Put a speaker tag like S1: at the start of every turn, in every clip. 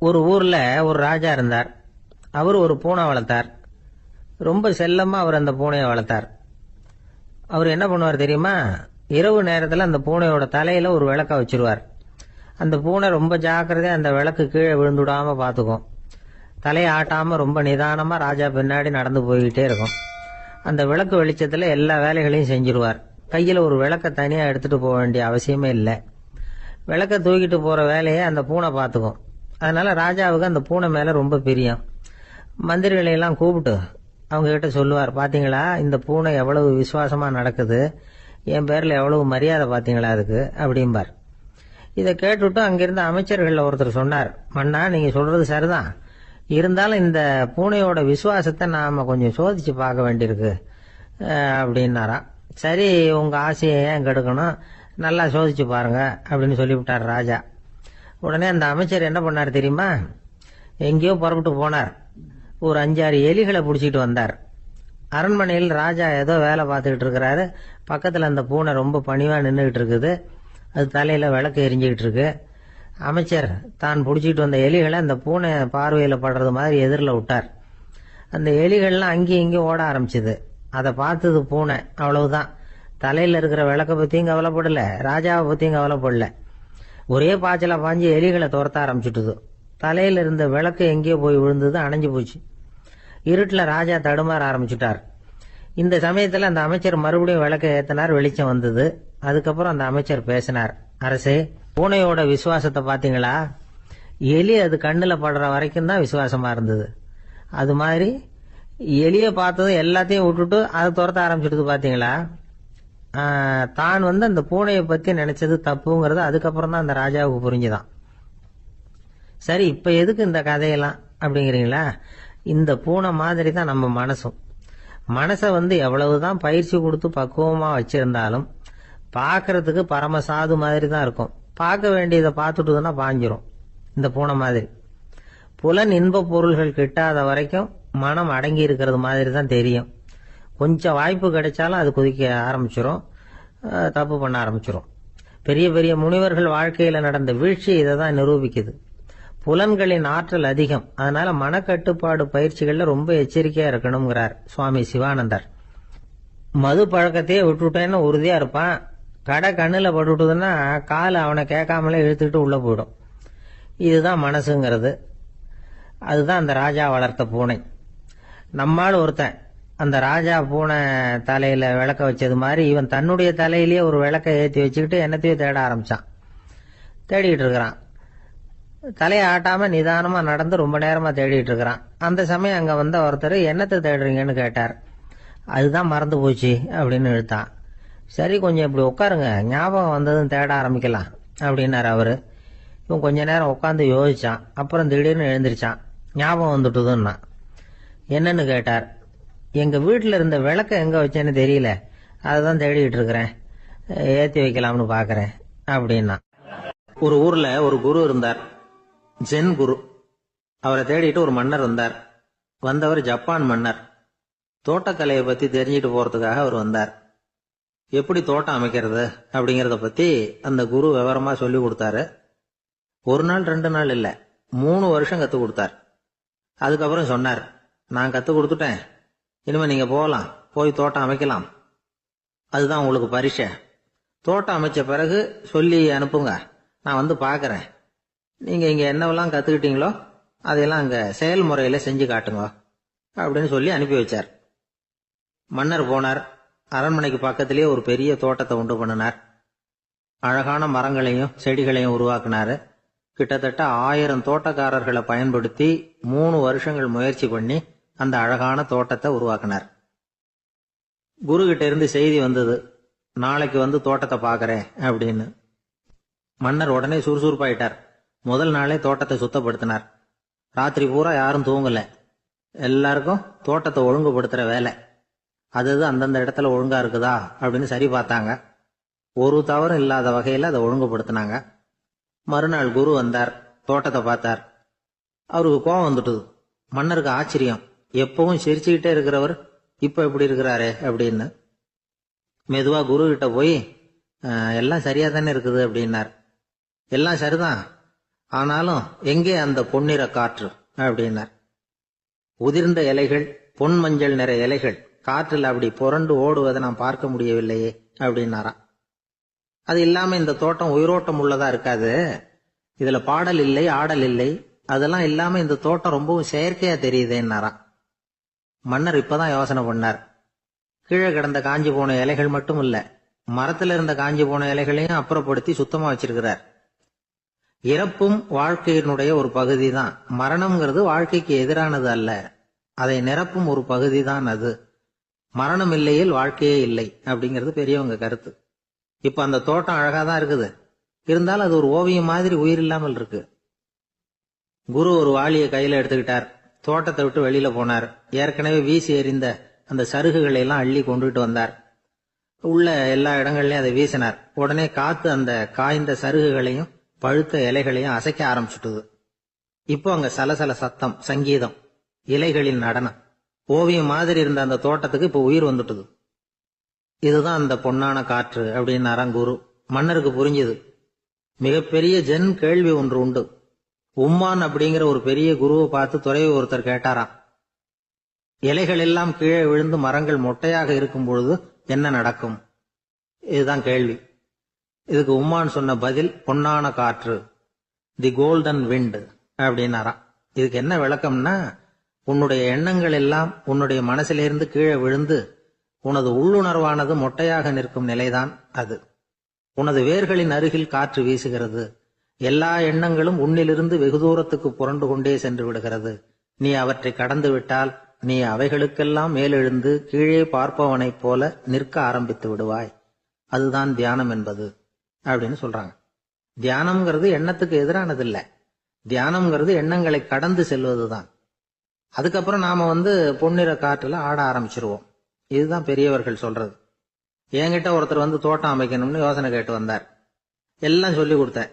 S1: ஒரு ஊர்ல ஒரு ராஜா இருந்தார். அவர் ஒரு பூனை வளர்த்தார். ரொம்ப செல்லமா அவர் அந்த பூனையை வளர்த்தார். அவர் என்ன பண்ணுவார் தெரியுமா? இரவு நேரத்தில் அந்த பூனையோட தலையில ஒரு விளக்க வச்சிருவார். அந்த பூனை ரொம்ப ஜாக்கிரதையா அந்த விளக்கு கீழே விழுந்துடாம பாத்துக்கும். தலையை ஆட்டாம ரொம்ப நிதானமா ராஜா பின்னாடி நடந்து போய்கிட்டே இருக்கும். அந்த விளக்கு வெளிச்சத்துல எல்லா வேலைகளையும் செஞ்சிருவார். கையில ஒரு விளக்க தனியா எடுத்துட்டு போக வேண்டிய அவசியமே இல்லை. விளக்க தூக்கிட்டு போற வேலையை அந்த பூனை பாத்துக்கும். அதனால ராஜாவுக்கு அந்த பூனை மேல ரொம்ப பிரியம். மந்திரிகளை எல்லாம் கூப்பிட்டு அவங்க கிட்ட சொல்லுவார், பாத்தீங்களா இந்த பூனை எவ்வளவு விசுவாசமா நடக்குது, என் பேர்ல எவ்வளவு மரியாதை பாத்தீங்களா அதுக்கு அப்படிம்பார். இதை கேட்டுவிட்டு அங்கிருந்த அமைச்சர்கள் ஒருத்தர் சொன்னார், மன்னா நீங்க சொல்றது சரிதான், இருந்தாலும் இந்த பூனையோட விசுவாசத்தை நாம கொஞ்சம் சோதிச்சு பார்க்க வேண்டியிருக்கு அப்படின்னாராம். சரி, உங்க ஆசையை ஏன் கெடுக்கணும், நல்லா சோதிச்சு பாருங்க அப்படின்னு சொல்லிவிட்டார் ராஜா. உடனே அந்த அமைச்சர் என்ன பண்ணார் தெரியுமா? எங்கேயோ புறப்பட்டு போனார். ஒரு 5-6 எலிகளை பிடிச்சிட்டு வந்தார். அரண்மனையில் ராஜா ஏதோ வேலை பார்த்துக்கிட்டு இருக்கிறாரு. பக்கத்தில் அந்த பூனை ரொம்ப பணிவா நின்றுகிட்டு இருக்குது. அது தலையில விளக்கு எரிஞ்சுக்கிட்டு இருக்கு. அமைச்சர் தான் பிடிச்சிட்டு வந்த எலிகளை அந்த பூனை பார்வையில் படுறது மாதிரி எதிரில் விட்டார். அந்த எலிகள்லாம் அங்கேயும் இங்கேயும் ஓட ஆரம்பிச்சுது. அதை பார்த்தது பூனை. அவ்வளவுதான். தலையில இருக்கிற விளக்க பத்தியும் கவலைப்படல, ராஜாவை பத்தியும் கவலைப்படல. ஒரே பாய்ச்சலா பாஞ்சு எலிகளை துரத்த ஆரம்பிச்சுட்டுது. தலையில இருந்த விளக்கு எங்கேயோ போய் விழுந்தது, அணைஞ்சு போச்சு. இருட்டுல ராஜா தடுமாற ஆரம்பிச்சுட்டார். இந்த சமயத்துல அந்த அமைச்சர் மறுபடியும் விளக்க ஏத்தினார். வெளிச்சம் வந்தது. அதுக்கப்புறம் அந்த அமைச்சர் பேசினார், அரசே, பூனையோட விசுவாசத்தை பாத்தீங்களா? எலி அது கண்ணுல படுற வரைக்கும் தான் விசுவாசமா இருந்தது. அது மாதிரி எலிய பார்த்ததும் எல்லாத்தையும் விட்டுட்டு அதை துரத்த ஆரம்பிச்சுட்டு பாத்தீங்களா? தான் அந்த பூனையை பத்தி நினைச்சது தப்புங்கிறது அதுக்கப்புறம் தான் அந்த ராஜாவுக்கு புரிஞ்சுதான். சரி, இப்ப எதுக்கு இந்த கதையெல்லாம் அப்படிங்கிறீங்களா? இந்த பூனை மாதிரி தான் நம்ம மனசும். மனசை எவ்வளவுதான் பயிற்சி கொடுத்து பக்குவமா வச்சிருந்தாலும் பார்க்கறதுக்கு பரமசாது மாதிரி தான் இருக்கும். பார்க்க வேண்டியதை பார்த்துட்டுதுன்னா பாஞ்சிரும். இந்த பூனை மாதிரி புலன் இன்ப பொருள்கள் கிட்டாத வரைக்கும் மனம் அடங்கி இருக்கிறது மாதிரி தான் தெரியும். கொஞ்சம் வாய்ப்பு கிடைச்சாலும் அது குதிக்க ஆரம்பிச்சிரும், தப்பு பண்ண ஆரம்பிச்சிரும். பெரிய பெரிய முனிவர்கள் வாழ்க்கையில நடந்த வீழ்ச்சி இதை தான் நிரூபிக்குது. புலன்களின் ஆற்றல் அதிகம். அதனால மனக்கட்டுப்பாடு பயிற்சிகள்ல ரொம்ப எச்சரிக்கையா இருக்கணுங்கிறார் சுவாமி சிவானந்தர். மது பழக்கத்தையே விட்டுட்டேன்னு உறுதியா இருப்பான். கடை கண்ணுல பட்டுட்டுதுன்னா கால் அவனை கேட்காமலே இழுத்துக்கிட்டு உள்ள போயிடும். இதுதான் மனசுங்கிறது. அதுதான் அந்த ராஜா வளர்த்த பூனை. நம்மால் ஒருத்தன் அந்த ராஜா பூனை தலையில விளக்க வச்சது மாதிரி இவன் தன்னுடைய தலையிலேயே ஒரு விளக்க ஏற்றி வச்சுக்கிட்டு என்னத்தையும் தேட ஆரம்பிச்சான். தேடிட்டு இருக்கிறான். தலையை ஆட்டாம நிதானமா நடந்து ரொம்ப நேரமா தேடிட்டு இருக்கிறான். அந்த சமயம் அங்க வந்த ஒருத்தர், என்னத்தை தேடுறீங்கன்னு கேட்டார். அதுதான் மறந்து போச்சு அப்படின்னு இழுத்தான். சரி, கொஞ்சம் இப்படி உட்காருங்க, ஞாபகம் வந்ததும் தேட ஆரம்பிக்கலாம் அப்படின்னாரு அவரு. இவன் கொஞ்ச நேரம் உட்காந்து யோசிச்சான். அப்புறம் திடீர்னு எழுந்திருச்சான். ஞாபகம் வந்துட்டுதுன்னா. என்னன்னு கேட்டார். எங்க வீட்டுல இருந்த விளக்க எங்க வச்சேன்னு தெரியல, அதுதான் தேடிட்டு இருக்கிறேன், ஏத்தி வைக்கலாம்னு பாக்குறேன் அப்படின்னா. ஒரு ஊர்ல ஒரு குரு இருந்தார், ஜென் குரு. அவரை தேடிட்டு ஒரு மன்னர் வந்தார். வந்தவர் ஜப்பான் மன்னர். தோட்டக்கலையை பத்தி தெரிஞ்சுட்டு போறதுக்காக அவர் வந்தார். எப்படி தோட்டம் அமைக்கிறது அப்படிங்கறத பத்தி அந்த குரு விவரமா சொல்லி கொடுத்தாரு. 1 நாள் 2 நாள் இல்ல, 3 வருஷம் கத்து கொடுத்தார். அதுக்கப்புறம் சொன்னார், நான் கத்து கொடுத்துட்டேன், இனிமே நீங்க போகலாம், போய் தோட்டம் அமைக்கலாம், அதுதான் உங்களுக்கு பரிசை. தோட்டம் அமைச்ச பிறகு சொல்லி அனுப்புங்க, நான் பாக்கிறேன். நீங்க இங்க என்னவெல்லாம் கத்துக்கிட்டீங்களோ அதையெல்லாம் அங்க செயல்முறையில செஞ்சு காட்டுங்க அப்படின்னு சொல்லி அனுப்பி வச்சார். மன்னர் போனார். அரண்மனைக்கு பக்கத்திலேயே ஒரு பெரிய தோட்டத்தை உண்டு பண்ணினார். அழகான மரங்களையும் செடிகளையும் உருவாக்கினாரு. கிட்டத்தட்ட 1000 தோட்டக்காரர்களை பயன்படுத்தி 3 வருஷங்கள் முயற்சி பண்ணி அந்த அழகான தோட்டத்தை உருவாக்கினார். குரு கிட்ட இருந்து செய்தி வந்தது, நாளைக்கு தோட்டத்தை பாக்கிறேன் அப்படின்னு. மன்னர் உடனே சுறுசுறுப்பாயிட்டார். முதல் நாளே தோட்டத்தை சுத்தப்படுத்தினார். ராத்திரி பூரா யாரும் தூங்கல. எல்லாருக்கும் தோட்டத்தை ஒழுங்குபடுத்துற வேலை. அது அந்தந்த இடத்துல ஒழுங்கா இருக்குதா அப்படின்னு சரி பார்த்தாங்க. ஒரு தவறும் இல்லாத வகையில அதை ஒழுங்குபடுத்தினாங்க. மறுநாள் குரு வந்தார், தோட்டத்தை பார்த்தார். அவருக்கு கோபம் வந்துட்டுது. மன்னருக்கு ஆச்சரியம், எப்பவும் சிரிச்சுக்கிட்டே இருக்கிறவர் இப்ப எப்படி இருக்கிறாரே அப்படின்னு. மெதுவா குரு கிட்ட போய், எல்லாம் சரியா தானே இருக்குது அப்படின்னார். எல்லாம் சரிதான், ஆனாலும் எங்கே அந்த பொன்னிற காற்று அப்படின்னார். உதிர்ந்த இலைகள், பொன் மஞ்சள் நிற இலைகள் காற்றில் அப்படி புரண்டு ஓடுவதை நான் பார்க்க முடியவில்லையே அப்படின்னாராம். அது இல்லாம இந்த தோட்டம் உயிரோட்டம் உள்ளதா இருக்காது, இதுல பாடல் இல்லை, ஆடல் இல்லை, அதெல்லாம் இல்லாம இந்த தோட்டம் ரொம்பவும் செயற்கையா தெரியுதேன்னாராம். மன்னர் இப்பதான் யோசனை பண்ணார். கீழே கிடந்த காஞ்சி போன இலைகள் மட்டும் இல்ல, மரத்துல இருந்த காஞ்சி போன இலைகளையும் அப்புறப்படுத்தி சுத்தமா வச்சிருக்கிறார். இறப்பும் வாழ்க்கையினுடைய ஒரு பகுதி தான். மரணம்ங்கிறது வாழ்க்கைக்கு எதிரானது அல்ல, அதை நிரப்பும் ஒரு பகுதி தான் அது. மரணம் இல்லையில் வாழ்க்கையே இல்லை அப்படிங்கிறது பெரியவங்க கருத்து. இப்ப அந்த தோட்டம் அழகாதான் இருக்குது, இருந்தாலும் அது ஒரு ஓவியம் மாதிரி உயிர் இல்லாமல் இருக்கு. குரு ஒரு வாளியை கையில எடுத்துக்கிட்டார், தோட்டத்தை விட்டு வெளியில போனார். ஏற்கனவே வீசி எறிந்த அந்த சருகுகளை எல்லாம் அள்ளி கொண்டுட்டு வந்தார். உள்ள எல்லா இடங்கள்லயும் அதை வீசினார். உடனே காத்து அந்த காய்ந்த சருகுகளையும் பழுத்த இலைகளையும் அசைக்க ஆரம்பிச்சுட்டுது. இப்போ அங்க சலசல சத்தம், சங்கீதம், இலைகளின் நடனம், ஓவியம் மாதிரி இருந்த அந்த தோட்டத்துக்கு இப்ப உயிர் வந்துட்டுது. இதுதான் அந்த பொன்னான காற்று அப்படின்னாராம் குரு. மன்னருக்கு புரிஞ்சுது. மிகப்பெரிய ஜென் கேள்வி ஒன்று உண்டு. உம்மான் அப்படிங்கிற ஒரு பெரிய குருவை பார்த்து துறவி ஒருத்தர் கேட்டாராம், இலைகள் எல்லாம் கீழே விழுந்து மரங்கள் மொட்டையாக இருக்கும் பொழுது என்ன நடக்கும்? இதுதான் கேள்வி. இதுக்கு உம்மான் சொன்ன பதில் பொன்னான காற்று, தி கோல்டன் விண்ட் அப்படின்னாராம். இதுக்கு என்ன விளக்கம்னா, உன்னுடைய எண்ணங்கள் எல்லாம் உன்னுடைய மனசிலிருந்து கீழே விழுந்து உனது உள்ளுணர்வானது மொட்டையாக நிற்கும் நிலைதான் அது. உனது வேர்களின் அருகில் காற்று வீசுகிறது. எல்லா எண்ணங்களும் உன்னிலிருந்து வெகு தூரத்துக்கு புரண்டு கொண்டே சென்று விடுகிறது. நீ அவற்றை கடந்து விட்டால் நீ அவைகளுக்கெல்லாம் மேலெழுந்து கீழே பார்ப்பவனைப் போல நிற்க ஆரம்பித்து விடுவாய். அதுதான் தியானம் என்பது அப்படின்னு சொல்றாங்க. தியானம்ங்கிறது எண்ணத்துக்கு எதிரானது இல்ல, தியானம்ங்கிறது எண்ணங்களை கடந்து செல்வதுதான். அதுக்கப்புறம் நாம பொன்னிற காற்றுல ஆட ஆரம்பிச்சிருவோம். இதுதான் பெரியவர்கள் சொல்றது. என்கிட்ட ஒருத்தர் தோட்டம் அமைக்கணும்னு யோசனை கேட்டு வந்தார். எல்லாம் சொல்லி கொடுத்தேன்.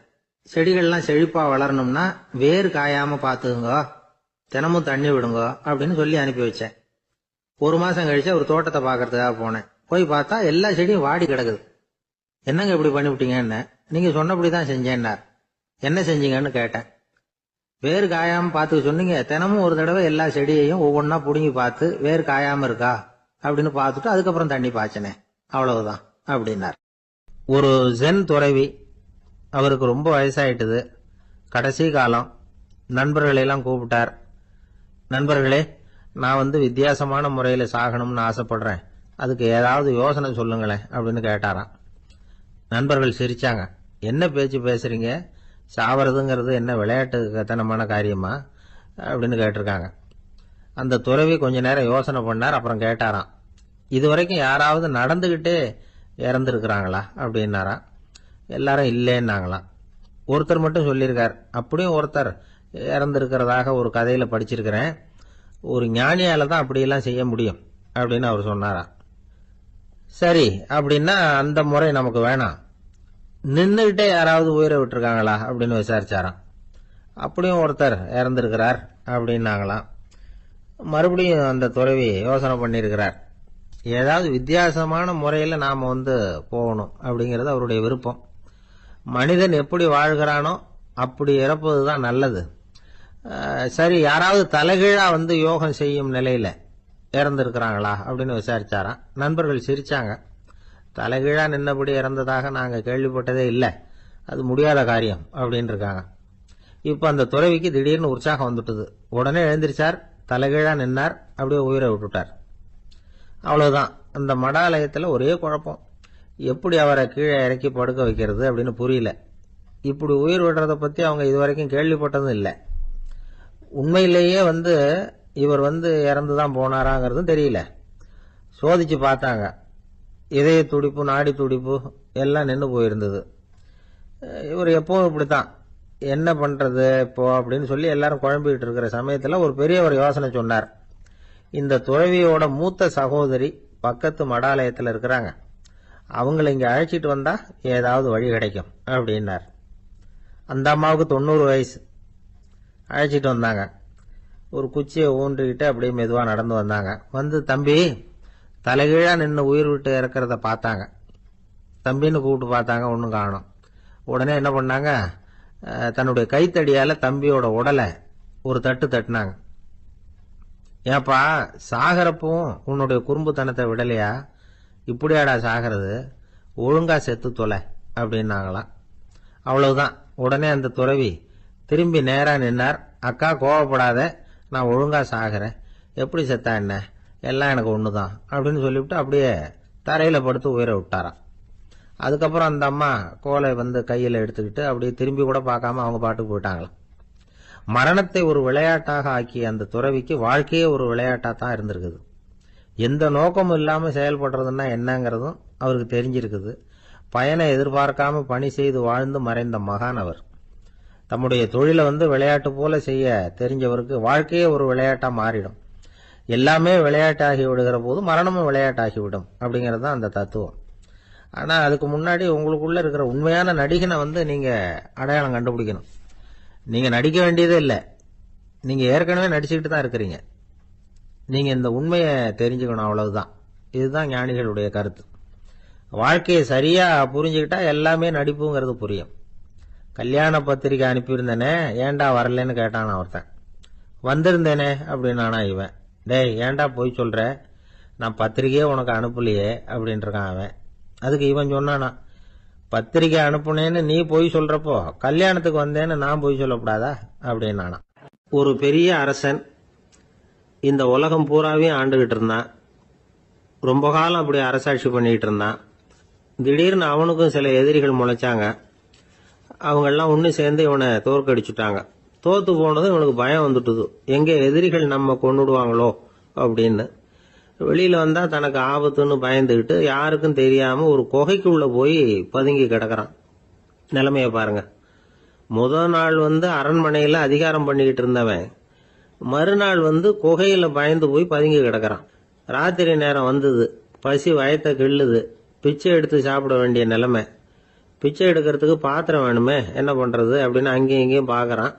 S1: செடிகள்லாம் செழிப்பா வளரணும்னா வேர் காயாம பாத்துக்குங்க, தினமும் தண்ணி விடுங்க அப்படின்னு சொல்லி அனுப்பி வச்சேன். ஒரு மாசம் கழிச்சு ஒரு தோட்டத்தை பாக்கிறதுக்காக போனேன். போய் பார்த்தா எல்லா செடியும் வாடி கிடக்குது. என்னங்க இப்படி பண்ணிவிட்டீங்கன்னு. நீங்க சொன்னபடிதான் செஞ்சேன்னார். என்ன செஞ்சீங்கன்னு கேட்டேன். வேர் காயாம பாத்துக்க சொன்னீங்க, தினமும் ஒரு தடவை எல்லா செடியையும் ஒவ்வொன்னா புடுங்கி பார்த்து வேர் காயாம இருக்கா அப்படின்னு பார்த்துட்டு அதுக்கப்புறம் தண்ணி பாய்ச்சினேன், அவ்வளவுதான் அப்படின்னார். ஒரு ஜென் துறவி, அவருக்கு ரொம்ப வயசாயிட்டுது, கடைசி காலம். நண்பர்களெல்லாம் கூப்பிட்டார். நண்பர்களே, நான் வித்தியாசமான முறையில சாகணும்னு ஆசைப்படுறேன், அதுக்கு ஏதாவது யோசனை சொல்லுங்களேன் அப்படின்னு கேட்டாராம். நண்பர்கள் சிரிச்சாங்க. என்ன பேச்சு பேசுறீங்க, சாவறதுங்கிறது என்ன விளையாட்டு கத்தனமான காரியமா அப்படின்னு கேட்டிருக்காங்க. அந்த துறவி கொஞ்ச நேரம் யோசனை பண்ணார். அப்புறம் கேட்டாராம், இதுவரைக்கும் யாராவது நடந்துகிட்டே இறந்துருக்கிறாங்களா அப்படின்னாராம். எல்லாரும் இல்லைன்னாங்களாம். ஒருத்தர் மட்டும் சொல்லியிருக்கார். அப்படியும் ஒருத்தர் இறந்துருக்கிறதாக ஒரு கதையில படிச்சிருக்கிறேன், ஒரு ஞானியால தான் அப்படியெல்லாம் செய்ய முடியும் அப்படின்னு அவர் சொன்னாராம். சரி, அப்படின்னா அந்த முறை நமக்கு வேணாம், நின்றுகிட்டே யாராவது உயிரை விட்டுருக்காங்களா அப்படின்னு விசாரிச்சாராம். அப்படியும் ஒருத்தர் இறந்திருக்கிறார் அப்படின்னாங்களாம். மறுபடியும் அந்த துறவி யோசனை பண்ணியிருக்கிறார். ஏதாவது வித்தியாசமான முறையில நாம போகணும் அப்படிங்கிறது அவருடைய விருப்பம். மனிதன் எப்படி வாழ்கிறானோ அப்படி இறப்பதுதான் நல்லது. சரி, யாராவது தலைகீழா யோகம் செய்யும் நிலையில இறந்திருக்கிறாங்களா அப்படின்னு விசாரிச்சாராம். நண்பர்கள் சிரிச்சாங்க. தலைகீழா நின்னபடி இறந்ததாக நாங்க கேள்விப்பட்டதே இல்லை, அது முடியாத காரியம் அப்படின்னு இருக்காங்க. இப்ப அந்த துறவிக்கு திடீர்னு உற்சாகம் வந்துட்டுது. உடனே எழுந்திருச்சார், தலைகீழா நின்னார், அப்படியே உயிரை விட்டுட்டார். அவ்வளவுதான். அந்த மடாலயத்துல ஒரே குழப்பம். எப்படி அவரை கீழே இறக்கி படுக்க வைக்கிறது அப்படின்னு புரியல. இப்படி உயிர் விடுறத பத்தி அவங்க இதுவரைக்கும் கேள்விப்பட்டதும் இல்லை. உண்மையிலேயே இவர் இறந்துதான் போனாராங்கிறதும் தெரியல. சோதிச்சு பார்த்தாங்க. இதய துடிப்பு, நாடி துடிப்பு எல்லாம் நின்று போயிருந்தது. இவர் எப்பவும் இப்படித்தான், என்ன பண்றது இப்போ அப்படின்னு சொல்லி எல்லாரும் குழம்பிட்டு இருக்கிற சமயத்துல ஒரு பெரியவர் யோசனை சொன்னார். இந்த துறவியோட மூத்த சகோதரி பக்கத்து மடாலயத்துல இருக்கிறாங்க, அவங்களை இங்க அழைச்சிட்டு வந்தா ஏதாவது வழி கிடைக்கும் அப்படின்னார். அந்த அம்மாவுக்கு 90 வயசு. அழைச்சிட்டு வந்தாங்க. ஒரு குச்சியை ஊன்றிக்கிட்டு அப்படியே மெதுவா நடந்து வந்தாங்க. தம்பி, தலைகீழா நின்று உயிர் விட்டு இறக்கிறத பார்த்தாங்க. தம்பின்னு கூப்பிட்டு பார்த்தாங்க, ஒன்னும் காணும். உடனே என்ன பண்ணாங்க, தன்னுடைய கைத்தடியால தம்பியோட உடலை ஒரு தட்டு தட்டினாங்க. ஏப்பா, சாகரப்பவும் உன்னுடைய குறும்புத்தனத்தை விடலையா? இப்படியாடா சாகிறது? ஒழுங்கா செத்து தொலை அப்படின்னாங்களாம். அவ்வளவுதான். உடனே அந்த துறவி திரும்பி நேரா நின்னார். அக்கா, கோவப்படாத, நான் ஒழுங்கா சாகிறேன், எப்படி செத்தா என்ன, எல்லாம் எனக்கு ஒண்ணுதான் அப்படின்னு சொல்லிவிட்டு அப்படியே தரையில படுத்து உயிரை விட்டாராம். அதுக்கப்புறம் அந்த அம்மா கோலை கையில எடுத்துக்கிட்டு அப்படியே திரும்பி கூட பார்க்காம அவங்க பாட்டுக்கு போயிட்டாங்களாம். மரணத்தை ஒரு விளையாட்டாக ஆக்கிய அந்த துறவிக்கு வாழ்க்கையே ஒரு விளையாட்டா தான் இருந்திருக்குது. எந்த நோக்கமும் இல்லாம செயல்படுறதுன்னா என்னங்கிறதும் அவருக்கு தெரிஞ்சிருக்குது. பயனை எதிர்பார்க்காம பணி செய்து வாழ்ந்து மறைந்த மகான் அவர். தம்முடைய தொழிலை விளையாட்டு போல செய்ய தெரிஞ்சவருக்கு வாழ்க்கையே ஒரு விளையாட்டா மாறிடும். எல்லாமே விளையாட்டாகி விடுகிற போது மரணமும் விளையாட்டாகிவிடும் அப்படிங்கிறது தான் அந்த தத்துவம். ஆனா அதுக்கு முன்னாடி உங்களுக்குள்ள இருக்கிற உண்மையான நடிகனை நீங்க அடையாளம் கண்டுபிடிக்கணும். நீங்க நடிக்க வேண்டியதே இல்லை, நீங்க ஏற்கனவே நடிச்சுக்கிட்டு தான் இருக்கிறீங்க. நீங்க இந்த உண்மையை தெரிஞ்சுக்கணும், அவ்வளவுதான். இதுதான் ஞானிகளுடைய கருத்து. வாழ்க்கையை சரியா புரிஞ்சுக்கிட்டா எல்லாமே நடிப்புங்கிறது புரியும். கல்யாண பத்திரிக்கை அனுப்பியிருந்தேனே, ஏன்டா வரலன்னு கேட்டான் ஒருத்தன். வந்திருந்தேனே அப்படின்னானா இவன். டேய், ஏன்டா போய் சொல்ற, நான் பத்திரிக்கையே உனக்கு அனுப்பலையே அப்படின்ட்டு இருக்கான் அவன். அதுக்கு இவன் சொன்னானா, பத்திரிக்கை அனுப்புனேன்னு நீ போய் சொல்றப்போ கல்யாணத்துக்கு வந்தேன்னு நான் போய் சொல்லக்கூடாதா அப்படின்னானா. ஒரு பெரிய அரசன் இந்த உலகம் பூராவையும் ஆண்டுகிட்டு இருந்தான். ரொம்ப காலம் அப்படி அரசாட்சி பண்ணிட்டு இருந்தான். திடீர்னு அவனுக்கும் சில எதிரிகள் முளைச்சாங்க. அவங்கெல்லாம் ஒன்று சேர்ந்து இவனை தோற்கடிச்சுட்டாங்க. தோத்து போனது இவனுக்கு பயம் வந்துட்டுது, எங்கே எதிரிகள் நம்ம கொண்டுடுவாங்களோ அப்படின்னு. வெளியில வந்தா தனக்கு ஆபத்துன்னு பயந்துகிட்டு யாருக்கும் தெரியாம ஒரு குகைக்குள்ள போய் பதுங்கி கிடக்குறான். நிலைமைய பாருங்க. முதல் நாள் அரண்மனையில அதிகாரம் பண்ணிக்கிட்டு இருந்தவன் மறுநாள் குகையில பயந்து போய் பதுங்கி கிடக்குறான். ராத்திரி நேரம் வந்தது, பசி வயத்தை கிள்ளுது, பிச்சை எடுத்து சாப்பிட வேண்டிய நிலைமை. பிச்சை எடுக்கிறதுக்கு பாத்திரம் வேணுமே, என்ன பண்றது அப்படின்னு அங்கேயும் இங்கேயும் பாக்குறான்.